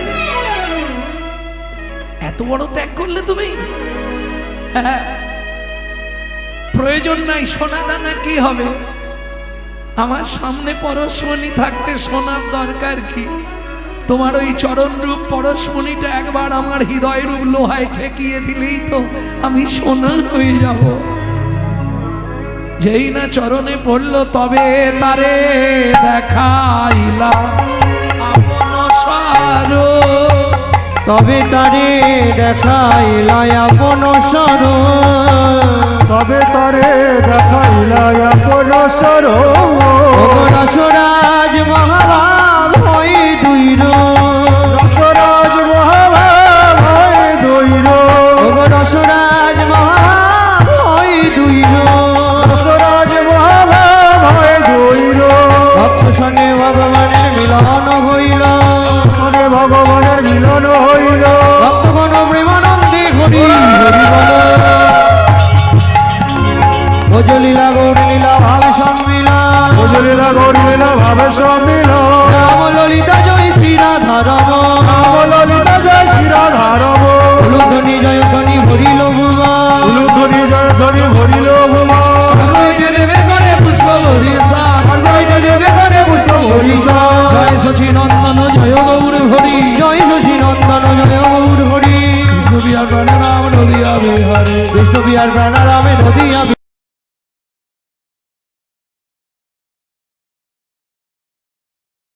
এত বড় ত্যাগ করলে তুমি? হ্যাঁ, প্রয়োজন নাই, সোনা দানা কি হবে? আমার সামনে পরশমণি থাকতে সোনার দরকার কি? তোমার ওই চরণ রূপ পরশমণিটা একবার আমার হৃদয় রূপ লোহায় ঠেকিয়ে দিলেই তো আমি সোনা হয়ে যাব। যেই না চরণে পড়লো তবে তারে দেখাইলা আপন সারো, তবে তারে দেখাইলা আপন শরণ। তবে তারে দেখাইলা আপন শরণ। ওগো রসরাজ মহাভাব হই দুইর, রসরাজ মহাভাব হয় দৈর। ওগো রসরাজ মহাভাব হই দুইর। রসরাজ মহাভাব হয় দৈর। ভক্ত সঙ্গে ভগবানের মিলন হইল, মনে ভগবানের মিলন হইল। ভক্তগণ প্রেমানন্দে হরি হরি বল। ভজলীলা গৌর লীলা ভাব সম্মিলন, ভজলীলা গৌরীলা ভাবে সম্মিলন। রাম ললিতা জয় শ্রী রাধা রম। রাম ললিতা জয় শ্রী রাধা রম। উলুধ্বনি জয় ধ্বনি ভরিল ভুবন। উলুধ্বনি জয় ধ্বনি ভরিল ভুবন। সর্বৈতে দেবে করে পুষ্প বরিশান, সর্বৈতে দেবে করে পুষ্প ভরিষণ। জয় শচী নন্দন জয় গৌর হরি, জয় শশী নন্দন জয় গৌর হরি। কৃষ্ণ বিহার প্রাণরাম নদিয়া বিহারে। বিষ্ণু বিহার প্রাণারামে নদিয়া